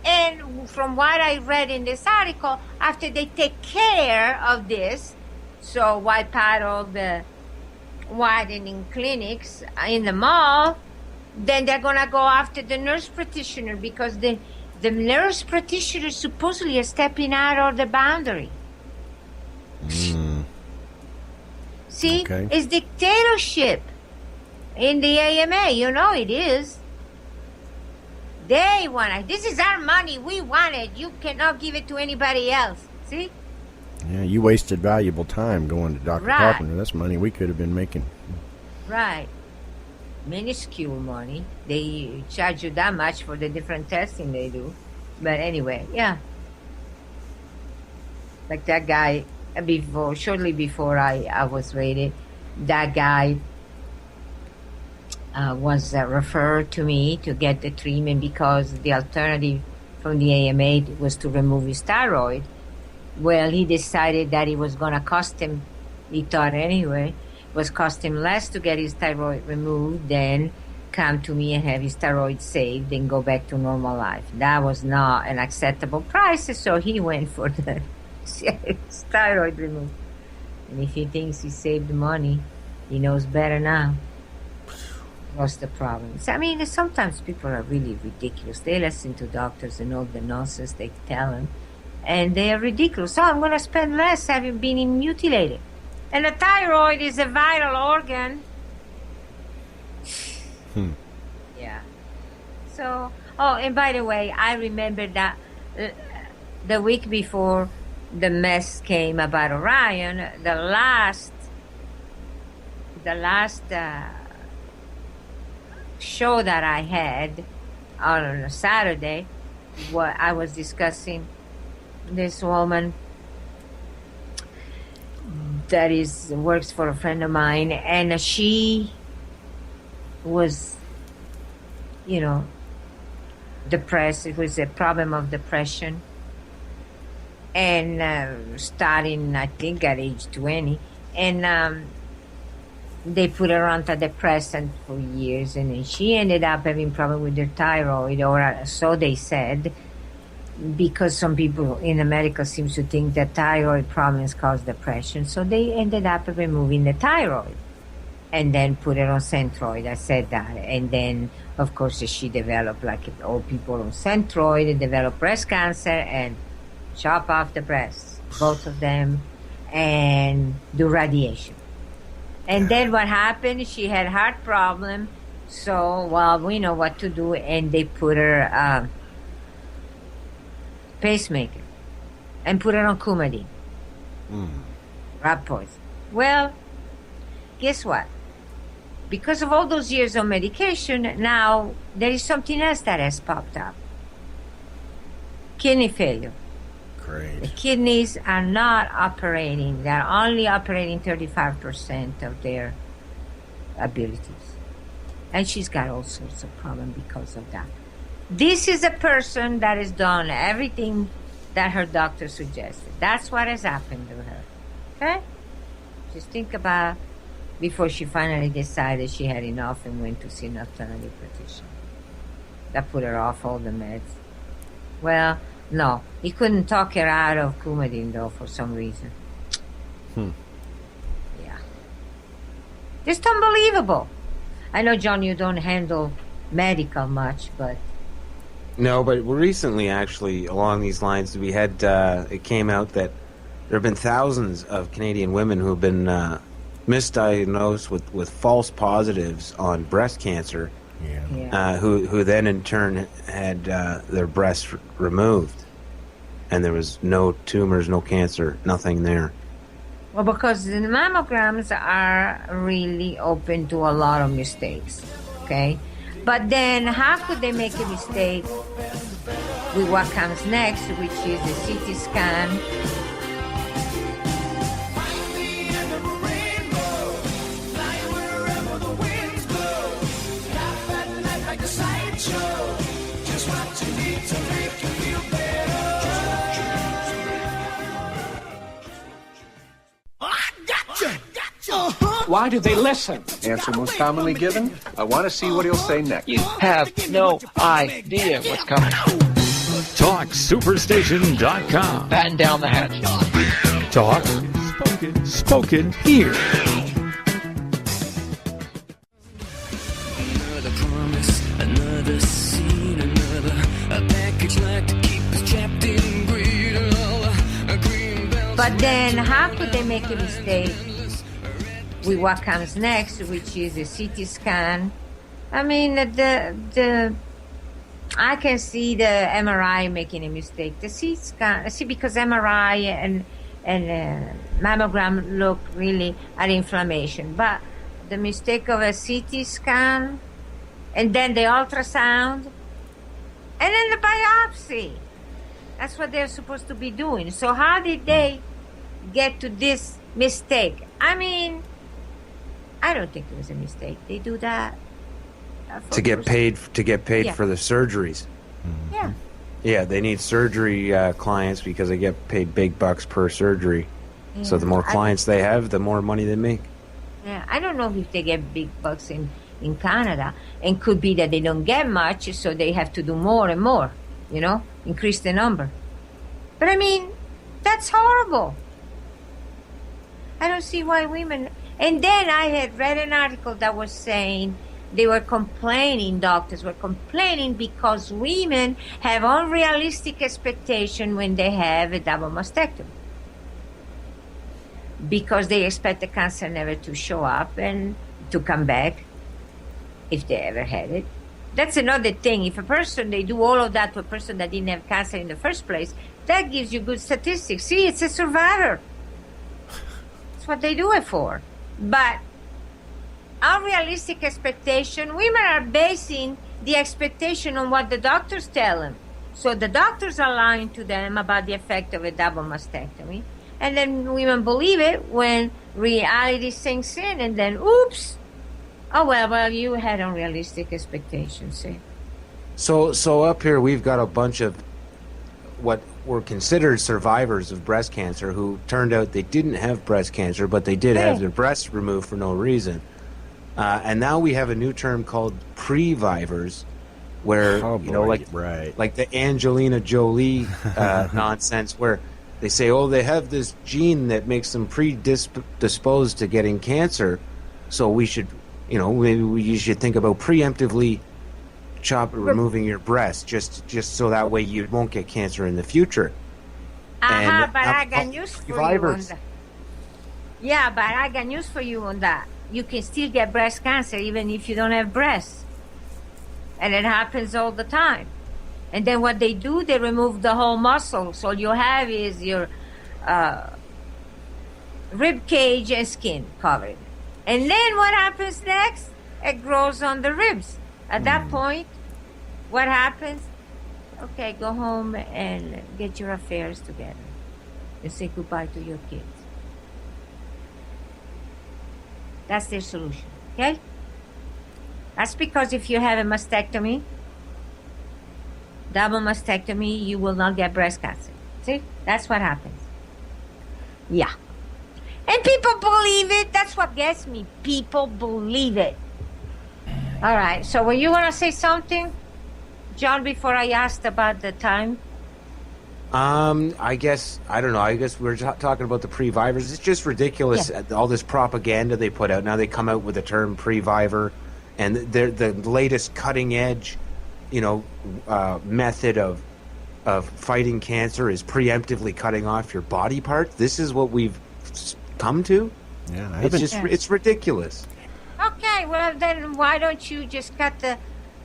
and from what I read in this article, after they take care of this, so wipe out all the widening clinics in the mall, then they're going to go after the nurse practitioner because the nurse practitioner supposedly is stepping out of the boundary. See, okay. It's dictatorship in the AMA. It is. They want it. This is our money. We want it. You cannot give it to anybody else. See? Yeah, you wasted valuable time going to Dr. Carpenter. That's money we could have been making. Right. Minuscule money. They charge you that much for the different testing they do. But anyway, yeah. Like that guy, shortly before I was raided, that guy was referred to me to get the treatment because the alternative from the AMA was to remove his thyroid. Well, he decided that it was going to cost him, he thought anyway, was cost him less to get his thyroid removed than come to me and have his thyroid saved and go back to normal life. That was not an acceptable price, so he went for the his thyroid removed. And if he thinks he saved money, he knows better now. What's the problem? I mean, sometimes people are really ridiculous. They listen to doctors and all the nonsense they tell them, and they are ridiculous. So I'm going to spend less having been mutilated. And the thyroid is a vital organ. Yeah. So, oh, and by the way, I remember that the week before the mess came about Orion, the last show that I had on a Saturday, I was discussing this woman that works for a friend of mine, and she was, depressed. It was a problem of depression, and starting, I think, at age 20, and they put her on antidepressant for years, and then she ended up having problem with her thyroid, or so they said, because some people in America seem to think that thyroid problems cause depression. So they ended up removing the thyroid and then put her on Centroid. I said that. And then, of course, she developed, like all people on Centroid, developed breast cancer and chop off the breasts, both of them, and do radiation. And then what happened, she had heart problem. So, well, we know what to do. And they put her pacemaker and put her on Coumadin. Rat poison. Well, guess what? Because of all those years of medication, now there is something else that has popped up. Kidney failure. Great. The kidneys are not operating. They're only operating 35% of their abilities. And she's got all sorts of problems because of that. This is a person that has done everything that her doctor suggested. That's what has happened to her. Okay? Just think about before she finally decided she had enough and went to see an alternative practitioner. That put her off all the meds. Well, no. He couldn't talk her out of Coumadin, though, for some reason. Yeah. Just unbelievable. I know, John, you don't handle medical much, but... No, but recently, actually, along these lines, we had it came out that there have been thousands of Canadian women who have been misdiagnosed with false positives on breast cancer, who then in turn had their breasts removed, and there was no tumors, no cancer, nothing there. Well, because the mammograms are really open to a lot of mistakes, okay? But then how could they make a mistake with what comes next, which is the CT scan? Why do they listen? Answer most commonly given. I want to see what he'll say next. You have no idea what's coming. TalkSuperstation.com. Batten down the hatch. Talk. Spoken here. Another promise, another scene, another package like to keep us trapped in greed. But then how could they make a mistake with what comes next, which is a CT scan? I mean, I can see the MRI making a mistake. The CT scan, because MRI and mammogram look really at inflammation, but the mistake of a CT scan, and then the ultrasound, and then the biopsy. That's what they're supposed to be doing. So how did they get to this mistake? I mean, I don't think it was a mistake. They do that to get paid for the surgeries. Yeah. Yeah, they need surgery clients because they get paid big bucks per surgery. Yeah. So the more clients they have, the more money they make. Yeah, I don't know if they get big bucks in Canada, and could be that they don't get much, so they have to do more and more, increase the number. But I mean, that's horrible. I don't see why women... And then I had read an article that was saying they were complaining, doctors were complaining because women have unrealistic expectation when they have a double mastectomy. Because they expect the cancer never to show up and to come back if they ever had it. That's another thing. If they do all of that to a person that didn't have cancer in the first place, that gives you good statistics. See, it's a survivor. That's what they do it for. But unrealistic expectation, women are basing the expectation on what the doctors tell them. So the doctors are lying to them about the effect of a double mastectomy. And then women believe it when reality sinks in, and then, oops, oh, well, you had unrealistic expectations, see? So up here we've got a bunch of what were considered survivors of breast cancer who turned out they didn't have breast cancer, but they did have their breasts removed for no reason. And now we have a new term called previvors, where, like the Angelina Jolie nonsense, where they say, they have this gene that makes them predisposed to getting cancer, so we should, maybe you should think about preemptively removing your breast, just so that way you won't get cancer in the future. But I got news for you on that. Yeah, but I got news for you on that. You can still get breast cancer even if you don't have breasts. And it happens all the time. And then what they do, they remove the whole muscle. So all you have is your rib cage and skin covered. And then what happens next? It grows on the ribs. At that point, what happens? Okay, go home and get your affairs together and say goodbye to your kids. That's their solution, okay? That's because if you have a mastectomy, double mastectomy, you will not get breast cancer. See? That's what happens. Yeah. And people believe it. That's what gets me. People believe it. All right. So were you going to say something, John, before I asked about the time? I guess we're talking about the previvors. It's just ridiculous, all this propaganda they put out. Now they come out with the term previvor, and they're the latest cutting edge, method of fighting cancer is preemptively cutting off your body parts. This is what we've come to. Yeah, it's ridiculous. Okay, well then why don't you just cut the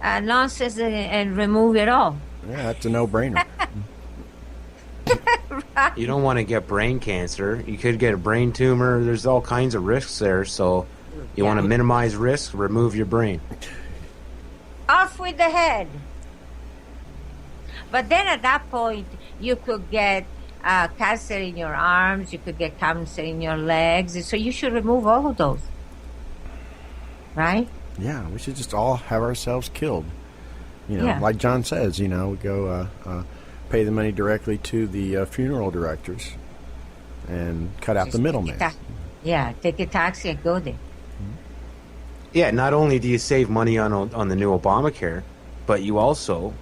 nonsense and remove it all? Yeah, that's a no-brainer. Right. You don't want to get brain cancer. You could get a brain tumor. There's all kinds of risks there. So you want to minimize risk, remove your brain. Off with the head. But then at that point, you could get cancer in your arms, you could get cancer in your legs. So you should remove all of those. Right? Yeah, we should just all have ourselves killed. Like John says, we go pay the money directly to the funeral directors and cut out the middleman. Take a taxi and go there. Yeah, not only do you save money on the new Obamacare, but you also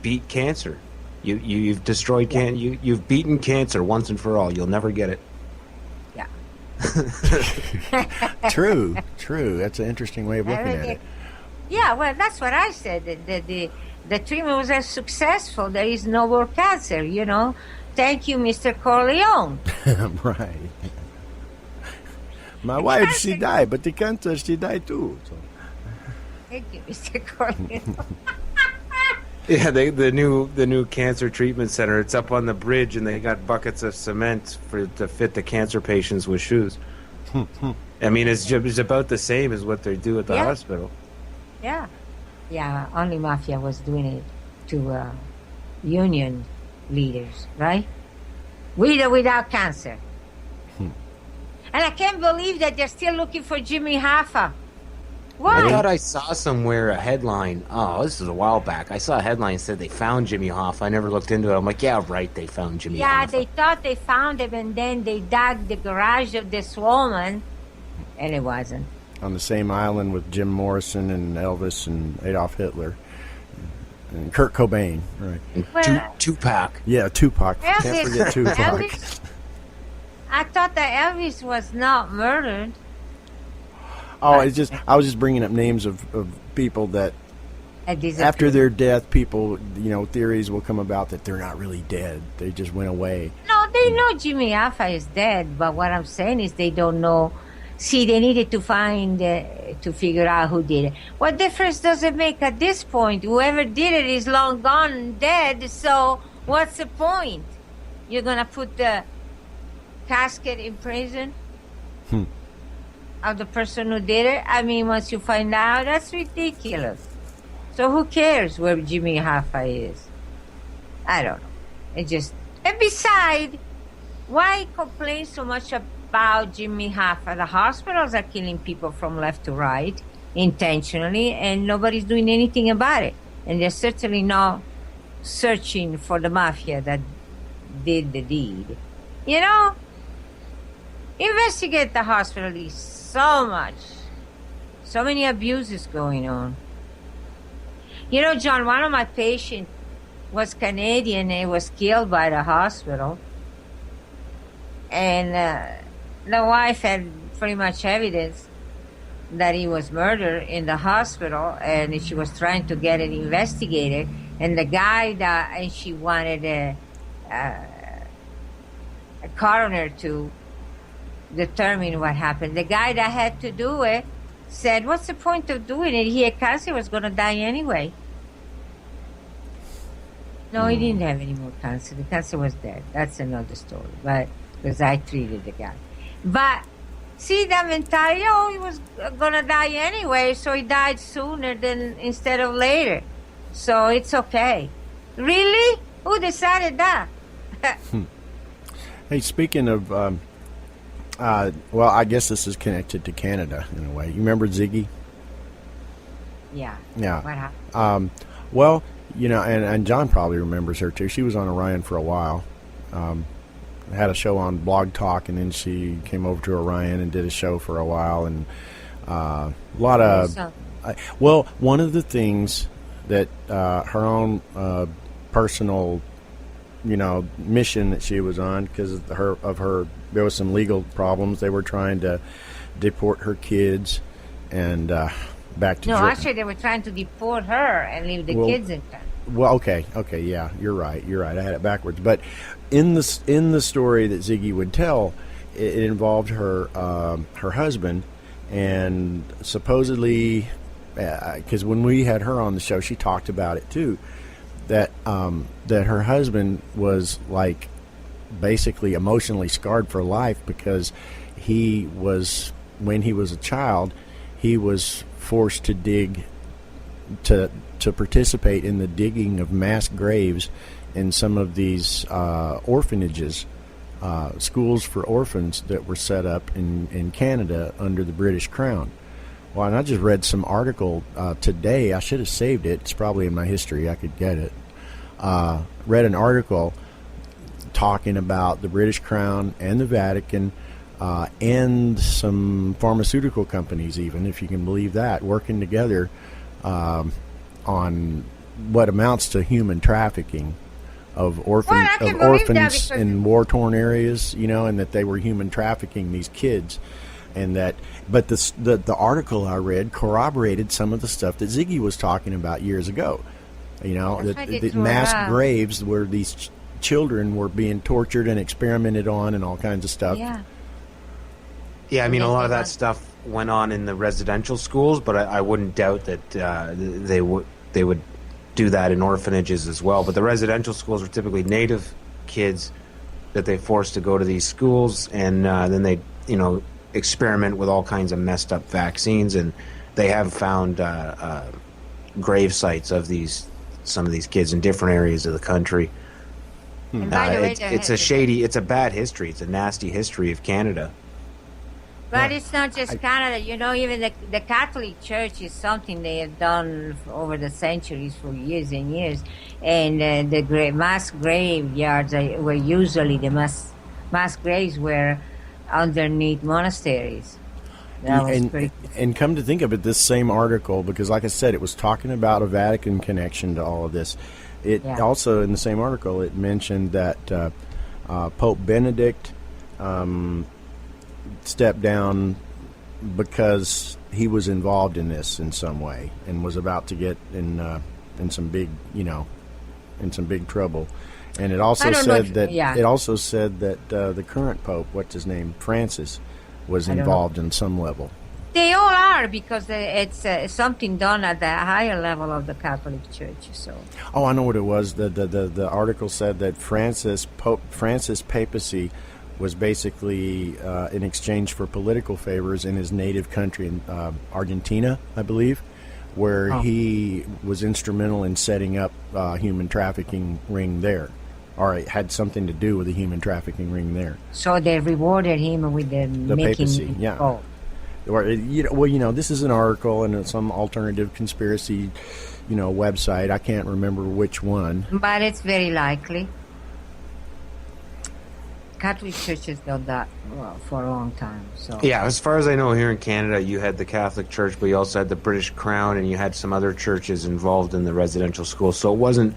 beat cancer. You've destroyed you've beaten cancer once and for all. You'll never get it. Yeah. True. That's an interesting way of looking at it. Yeah, well, that's what I said. The treatment was successful. There is no more cancer, Thank you, Mr. Corleone. Right. My wife, she died, but the cancer, she died too. So. Thank you, Mr. Corleone. Yeah, the new cancer treatment center. It's up on the bridge, and they got buckets of cement to fit the cancer patients with shoes. I mean, it's about the same as what they do at the hospital. Yeah. Yeah, only mafia was doing it to union leaders, right? With or without cancer. And I can't believe that they're still looking for Jimmy Hoffa. Why? I thought I saw somewhere a headline. Oh, this was a while back. I saw a headline that said they found Jimmy Hoffa. I never looked into it. I'm like, yeah, right, they found Jimmy Hoffa. Yeah, they thought they found him, and then they dug the garage of this woman, and it wasn't. On the same island with Jim Morrison and Elvis and Adolf Hitler and Kurt Cobain, right? Well, Tupac. Yeah, Tupac. Elvis, Can't forget Tupac. Elvis, I thought that Elvis was not murdered. Oh, I was just bringing up names of people that after their death, people, theories will come about that they're not really dead. They just went away. No, they know Jimmy Hoffa is dead, but what I'm saying is they don't know. See, they needed to to figure out who did it. What difference does it make at this point? Whoever did it is long gone and dead, so what's the point? You're going to put the casket in prison? Of the person who did it? I mean, once you find out, that's ridiculous. So who cares where Jimmy Hoffa is? I don't know. And besides, why complain so much about Jimmy Hoffa? The hospitals are killing people from left to right intentionally, and nobody's doing anything about it. And they're certainly not searching for the mafia that did the deed. Investigate the hospital. So many abuses going on. John, one of my patients was Canadian and was killed by the hospital. And the wife had pretty much evidence that he was murdered in the hospital, and she was trying to get it investigated. And the guy and she wanted a coroner to determine what happened. The guy that had to do it said, what's the point of doing it? He had cancer, was going to die anyway. No, he didn't have any more cancer. The cancer was dead. That's another story. But because I treated the guy. But see that mentality, he was going to die anyway, so he died sooner instead of later. So it's okay. Really? Who decided that? Hey, speaking of well, I guess this is connected to Canada in a way. You remember Ziggy? Yeah. Yeah. What happened? Well, and John probably remembers her too. She was on Orion for a while. Had a show on Blog Talk, and then she came over to Orion and did a show for a while. And a lot of... well, one of the things that her own personal... mission that she was on because of her there was some legal problems. They were trying to deport her kids and back to No, actually they were trying to deport her and leave the kids in town. Well, okay, yeah, you're right. I had it backwards. But in the story that Ziggy would tell, it involved her husband, and supposedly because when we had her on the show, she talked about it too. That her husband was like basically emotionally scarred for life because when he was a child, he was forced to participate in the digging of mass graves in some of these orphanages, schools for orphans that were set up in Canada under the British Crown. Well, and I just read some article today. I should have saved it. It's probably in my history. I could get it. Read an article talking about the British Crown and the Vatican and some pharmaceutical companies, even, if you can believe that, working together on what amounts to human trafficking of orphans in war-torn areas, and that they were human trafficking these kids. And but the article I read corroborated some of the stuff that Ziggy was talking about years ago. The mass graves where these children were being tortured and experimented on and all kinds of stuff. Yeah, I mean, a lot of that stuff went on in the residential schools, but I wouldn't doubt that they would do that in orphanages as well. But the residential schools were typically Native kids that they forced to go to these schools, and then they, experiment with all kinds of messed up vaccines, and they have found grave sites of some of these kids in different areas of the country. It's a it's a bad history. It's a nasty history of Canada. But it's not just Canada. You know, even the Catholic Church is something they have done over the centuries for years and years. And the mass graveyards were usually the mass graves were underneath monasteries. That was pretty. And come to think of it, this same article, because like I said, it was talking about a Vatican connection to all of this. It also, in the same article, it mentioned that Pope Benedict stepped down because he was involved in this in some way and was about to get in some big, in some big trouble. And it also said that the current pope, what's his name, Francis, was involved in some level. They all are, because it's something done at the higher level of the Catholic Church. So. Oh, I know what it was. The article said that Pope Francis' papacy was basically in exchange for political favors in his native country, in Argentina, I believe, where he was instrumental in setting up a human trafficking ring there, or it had something to do with the human trafficking ring there. So they rewarded him with the making papacy, yeah. Oh. Or, this is an article and some alternative conspiracy, website. I can't remember which one. But it's very likely. Catholic Church has done that for a long time. So yeah, as far as I know, here in Canada, you had the Catholic Church, but you also had the British Crown, and you had some other churches involved in the residential school. So it wasn't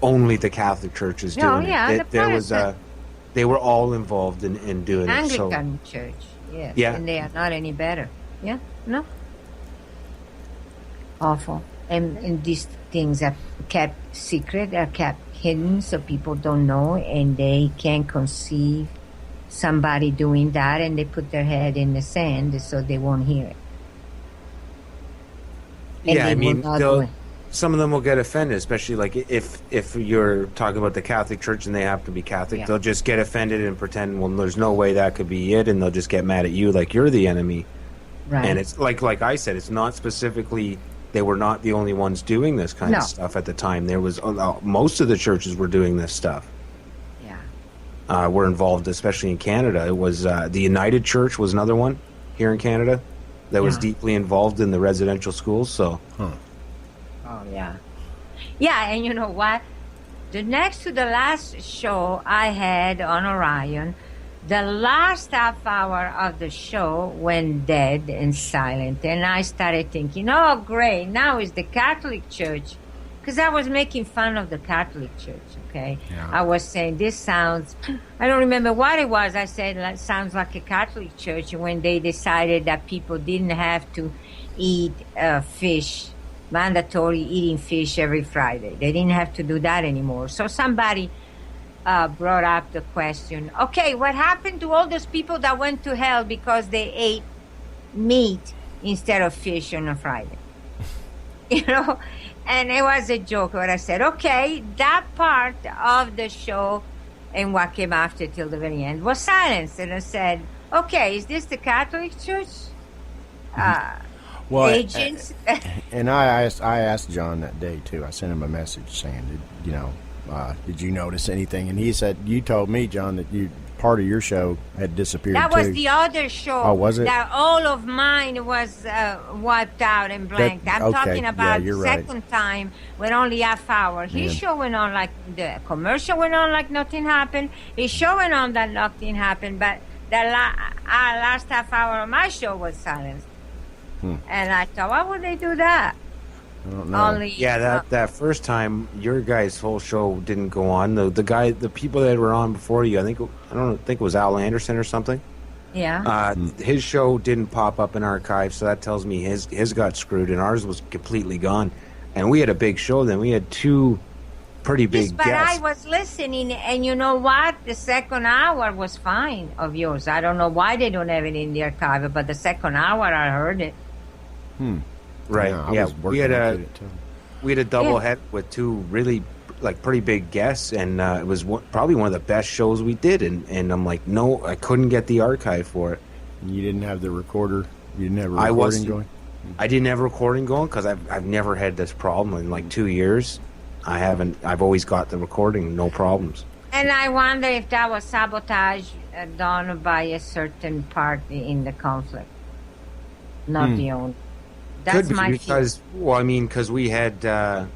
only the Catholic churches doing it. There was they were all involved in doing Anglican it. Church, yes. Yeah, and they are not any better. Yeah, no. Awful, and these things are kept secret, are kept hidden, so people don't know, and they can't conceive somebody doing that, and they put their head in the sand so they won't hear it. And yeah, I mean, some of them will get offended, especially like if you're talking about the Catholic Church and they have to be Catholic, they'll just get offended and pretend, well, there's no way that could be it, and they'll just get mad at you like you're the enemy. Right. And it's like I said, it's not specifically. They were not the only ones doing this kind of stuff at the time. There was most of the churches were doing this stuff. Yeah, were involved, especially in Canada. It was the United Church was another one here in Canada that was deeply involved in the residential schools. So, oh yeah, and you know what? The next to the last show I had on Orion, the last half hour of the show went dead and silent, and I started thinking, oh, great, now it's the Catholic Church, because I was making fun of the Catholic Church, okay? Yeah. I was saying, this sounds, I don't remember what it was, I said, it sounds like a Catholic Church when they decided that people didn't have to eat fish, mandatory eating fish every Friday. They didn't have to do that anymore. So somebody brought up the question, okay, what happened to all those people that went to hell because they ate meat instead of fish on a Friday? And it was a joke where I said, okay, that part of the show and what came after till the very end was silence. And I said, okay, is this the Catholic Church? Well, agents? And I asked John that day, too. I sent him a message saying, did you notice anything? And he said, you told me, John, that part of your show had disappeared, That was the other show. Oh, was it? That all of mine was wiped out and blanked. I'm talking about the second time with only half hour. His show went on like, the commercial went on like nothing happened. His show went on that nothing happened, but the last half hour of my show was silenced. And I thought, why would they do that? I don't know. That first time your guys' whole show didn't go on. The people that were on before you, I don't think it was Al Anderson or something. Yeah. His show didn't pop up in archive, so that tells me his got screwed, and ours was completely gone. And we had a big show then. We had two pretty big but guests. I was listening, and you know what? The second hour was fine of yours. I don't know why they don't have it in the archive, but the second hour I heard it. Right. Yeah, we had a double head with two really pretty big guests, and it was probably one of the best shows we did. And I'm like, no, I couldn't get the archive for it. You didn't have the recorder. You didn't have a recording going. I didn't have a recording going because I've never had this problem in like 2 years. I've always got the recording, no problems. And I wonder if that was sabotage done by a certain party in the conflict, not the owner. That's Could be my because, well, I mean, because we had Ryan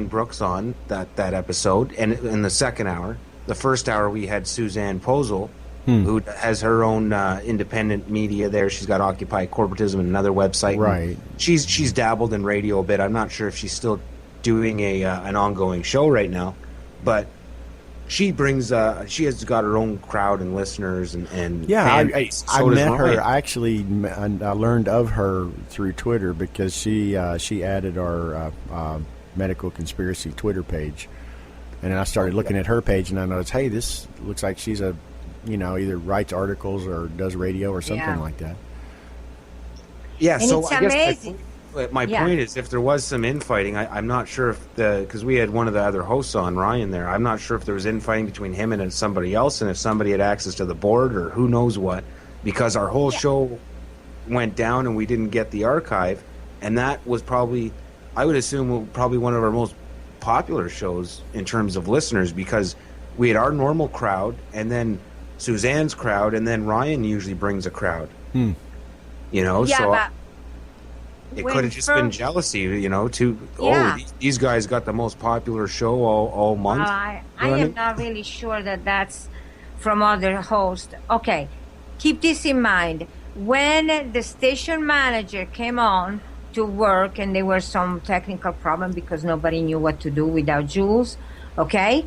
Brooks on that episode, and in the second hour, the first hour we had Suzanne Posel, who has her own independent media there. She's got Occupy Corporatism and another website. Right. She's dabbled in radio a bit. I'm not sure if she's still doing an ongoing show right now, but she brings she has got her own crowd and listeners and yeah. I met her. Ryan. I actually learned of her through Twitter because she added our Medical Conspiracy Twitter page, and then I started looking at her page and I noticed, hey, this looks like she's a either writes articles or does radio or something like that. Yeah, and so it's I guess amazing. my point is, if there was some infighting, I'm not sure if because we had one of the other hosts on, Ryan, there. I'm not sure if there was infighting between him and somebody else, and if somebody had access to the board or who knows what, because our whole show went down and we didn't get the archive, and that was probably, I would assume, probably one of our most popular shows in terms of listeners, because we had our normal crowd and then Suzanne's crowd, and then Ryan usually brings a crowd. Yeah, so but it when could have just been jealousy, these guys got the most popular show all month. Well, I am not really sure that that's from other hosts. Okay, keep this in mind. When the station manager came on to work and there was some technical problem because nobody knew what to do without Jules, okay,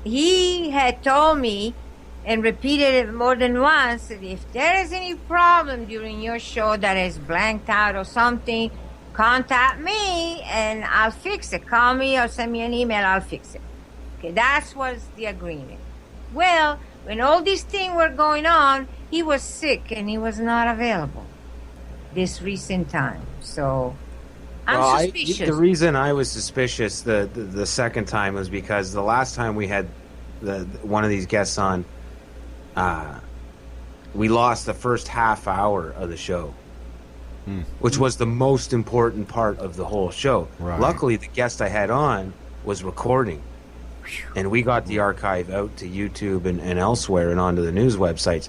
he had told me and repeated it more than once that if there is any problem during your show that is blanked out or something, contact me and I'll fix it. Call me or send me an email, I'll fix it. Okay, that was the agreement. Well, when all these things were going on, he was sick and he was not available this recent time. So I'm suspicious. The reason I was suspicious the second time was because the last time we had one of these guests on, we lost the first half hour of the show, which was the most important part of the whole show. Right. Luckily, the guest I had on was recording, and we got the archive out to YouTube and elsewhere and onto the news websites.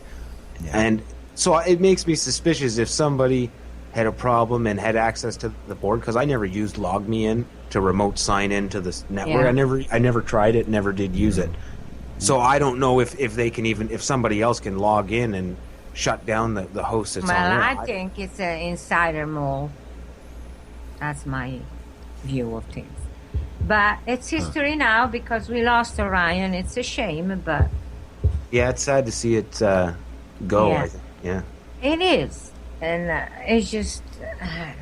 Yeah. And so it makes me suspicious if somebody had a problem and had access to the board, because I never used LogMeIn to remote sign in to this network. Yeah. I never tried it, never did use it. So I don't know if they can if somebody else can log in and shut down the host that's on there. I think it's an insider mole. That's my view of things. But it's history now because we lost Orion. It's a shame, but... Yeah, it's sad to see it go, Yeah. I think. Yeah. It is. And it's just... I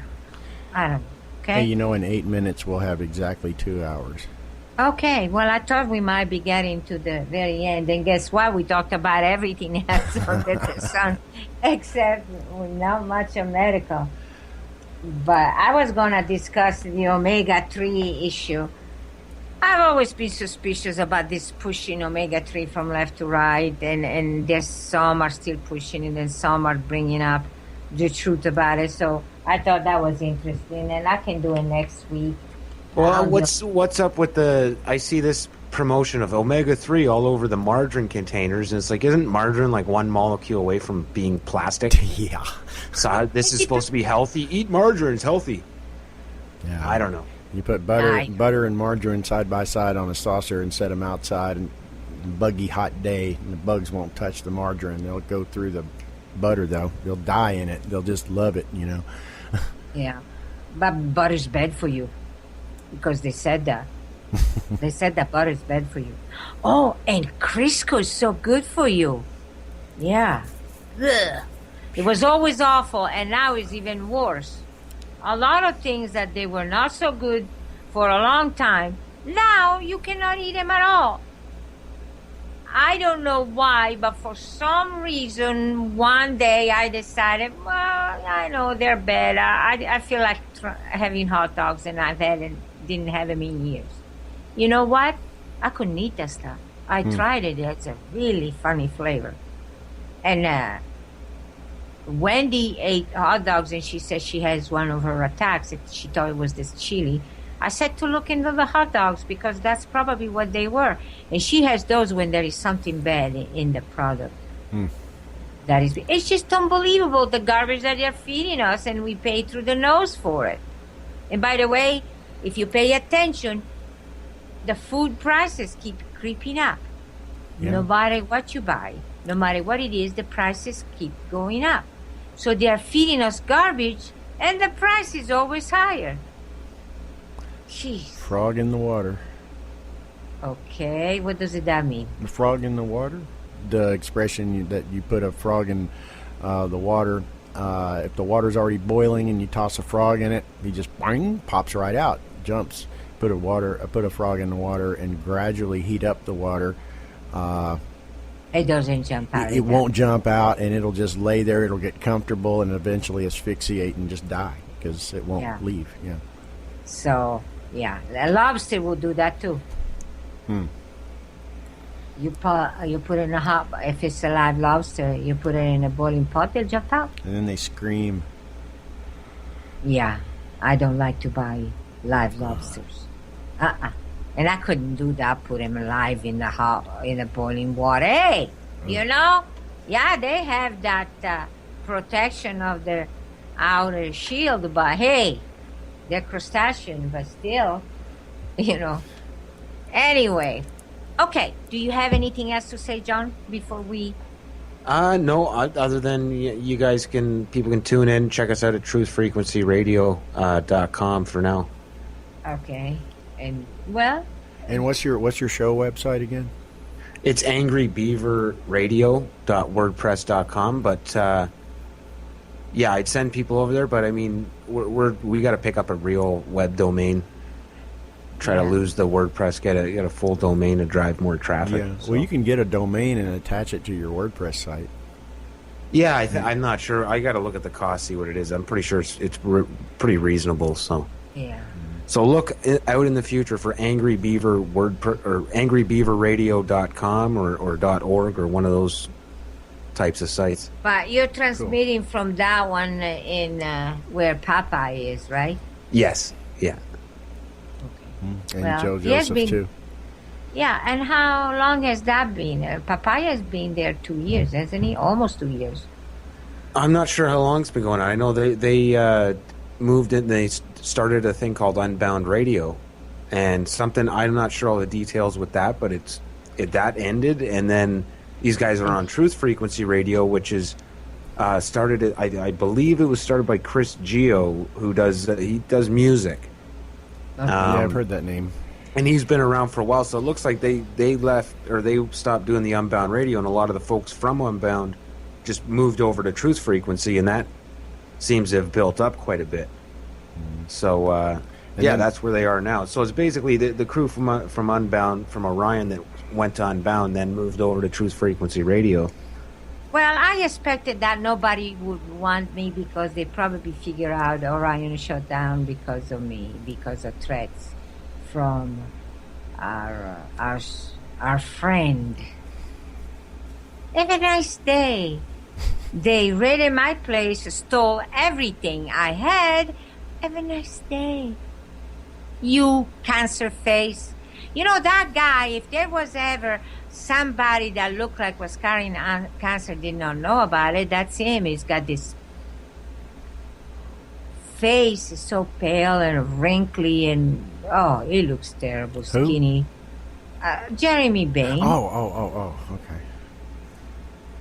don't know. Okay? Hey, in 8 minutes we'll have exactly 2 hours. Okay, well, I thought we might be getting to the very end, and guess what? We talked about everything else under the sun, except not much of medical. But I was going to discuss the omega-3 issue. I've always been suspicious about this pushing omega-3 from left to right, and there's some are still pushing it, and some are bringing up the truth about it. So I thought that was interesting, and I can do it next week. Well, what's up with I see this promotion of omega-3 all over the margarine containers, and it's like, isn't margarine like one molecule away from being plastic? Yeah. So this is supposed to be healthy. Eat margarine, it's healthy. Yeah. I don't know. You put butter and margarine side by side on a saucer and set them outside, and buggy hot day, and the bugs won't touch the margarine. They'll go through the butter, though. They'll die in it. They'll just love it, Yeah, but butter's bad for you. Because they said that. They said that butter is bad for you. Oh, and Crisco is so good for you. Yeah. Ugh. It was always awful, and now it's even worse. A lot of things that they were not so good for a long time, now you cannot eat them at all. I don't know why, but for some reason, one day I decided, well, I know they're bad. I feel like having hot dogs, and didn't have them in years. You know what? I couldn't eat that stuff. I tried it. It's a really funny flavor. And Wendy ate hot dogs, and she said she has one of her attacks. She thought it was this chili. I said to look into the hot dogs because that's probably what they were. And she has those when there is something bad in the product. That is, it's just unbelievable, the garbage that they're feeding us, and we pay through the nose for it. And by the way, if you pay attention, the food prices keep creeping up. Yeah. No matter what you buy, no matter what it is, the prices keep going up. So they are feeding us garbage, and the price is always higher. Jeez. Frog in the water. Okay, what does that mean? The frog in the water? The expression that you put a frog in the water. If the water's already boiling and you toss a frog in it, he just boing, pops right out, jumps. Put a frog in the water and gradually heat up the water. It doesn't jump out. It won't jump out, and it'll just lay there. It'll get comfortable and eventually asphyxiate and just die because it won't leave. Yeah. So, yeah, a lobster will do that too. You put it in a hot. If it's a live lobster, you put it in a boiling pot. They'll jump out. And then they scream. Yeah, I don't like to buy live lobsters. And I couldn't do that. Put them alive in the boiling water. Hey, you know, yeah, they have that protection of their outer shield, but hey, they're crustacean, but still, you know. Anyway, okay. Do you have anything else to say, John? Before we. No. Other than people can tune in, check us out at truthfrequencyradio.com for now. Okay, and well. And what's your show website again? It's angrybeaverradio.wordpress.com. But yeah, I'd send people over there. But I mean, we got to pick up a real web domain. Try to lose the WordPress, get a full domain to drive more traffic. Yeah. So. Well, you can get a domain and attach it to your WordPress site. Yeah, I'm not sure. I got to look at the cost, see what it is. I'm pretty sure it's pretty reasonable. So yeah. So look out in the future for Angry Beaver or angrybeaverradio.com or .org or one of those types of sites. But you're transmitting from that one in where Popeye is, right? Yes. Yeah. And Well, Joe he has Joseph been- too. Yeah, and how long has that been? Popeye has been there 2 years, hasn't he? Almost 2 years. I'm not sure how long it's been going on. I know they moved in. They started a thing called Unbound Radio, and something I'm not sure all the details with that, but that ended, and then these guys are on Truth Frequency Radio, which is started. I believe it was started by Chris Geo, who does music. Okay. Yeah, I've heard that name. And he's been around for a while, so it looks like they left or they stopped doing the Unbound Radio, and a lot of the folks from Unbound just moved over to Truth Frequency, and that seems to have built up quite a bit. So that's where they are now. So it's basically the crew from Unbound, from Orion, that went to Unbound, then moved over to Truth Frequency Radio. Well, I expected that nobody would want me because they probably figure out Orion shut down because of me, because of threats from our friend. Have a nice day. They raided my place, stole everything I had. Have a nice day. You cancer face. You know, that guy, if there was ever somebody that looked like was carrying cancer, did not know about it, that's him. He's got this face, is so pale and wrinkly, and he looks terrible, skinny. Jeremy Bain. Oh, okay.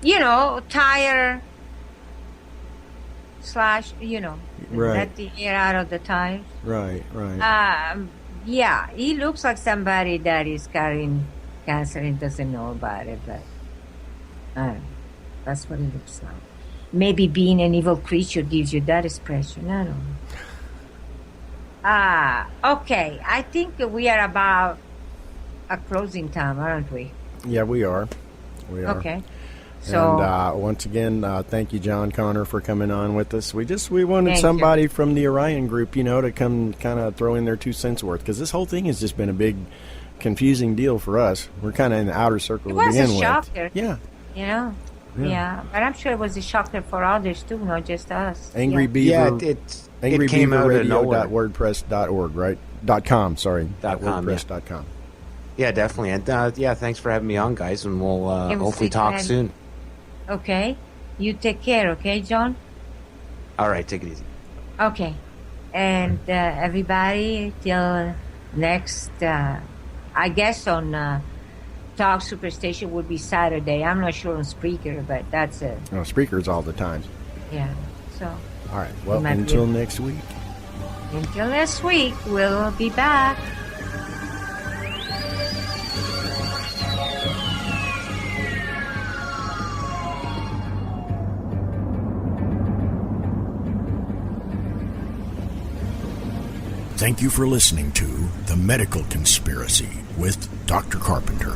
You know, tire slash, Right. let the air out of the tires. Right. Yeah, he looks like somebody that is carrying cancer and doesn't know about it, but I don't know. That's what it looks like. Maybe being an evil creature gives you that expression. I don't know. Okay. I think we are about a closing time, aren't we? Yeah, we are. Okay. So, and once again, thank you, John Connor, for coming on with us. We wanted somebody from the Orion group, to come kind of throw in their 2 cents worth, because this whole thing has just been a big, confusing deal for us. We're kind of in the outer circle to begin with. It was a shocker. Yeah. Yeah, but I'm sure it was a shocker for others too, not just us. Angry yeah. Beaver. Yeah, it came out of nowhere. angrybeaverradio.wordpress.org, right? .com, sorry. .wordpress.com. Yeah, definitely. And thanks for having me on, guys, and we'll hopefully talk soon. Okay. You take care, okay, John? All right, take it easy. Okay. And everybody, till next, I guess on Talk Superstation would be Saturday. I'm not sure on Spreaker, but that's it. No, Spreaker's all the time. Yeah, so. All right, well, until next week. Until next week, we'll be back. Thank you for listening to The Medical Conspiracy with Dr. Carpenter.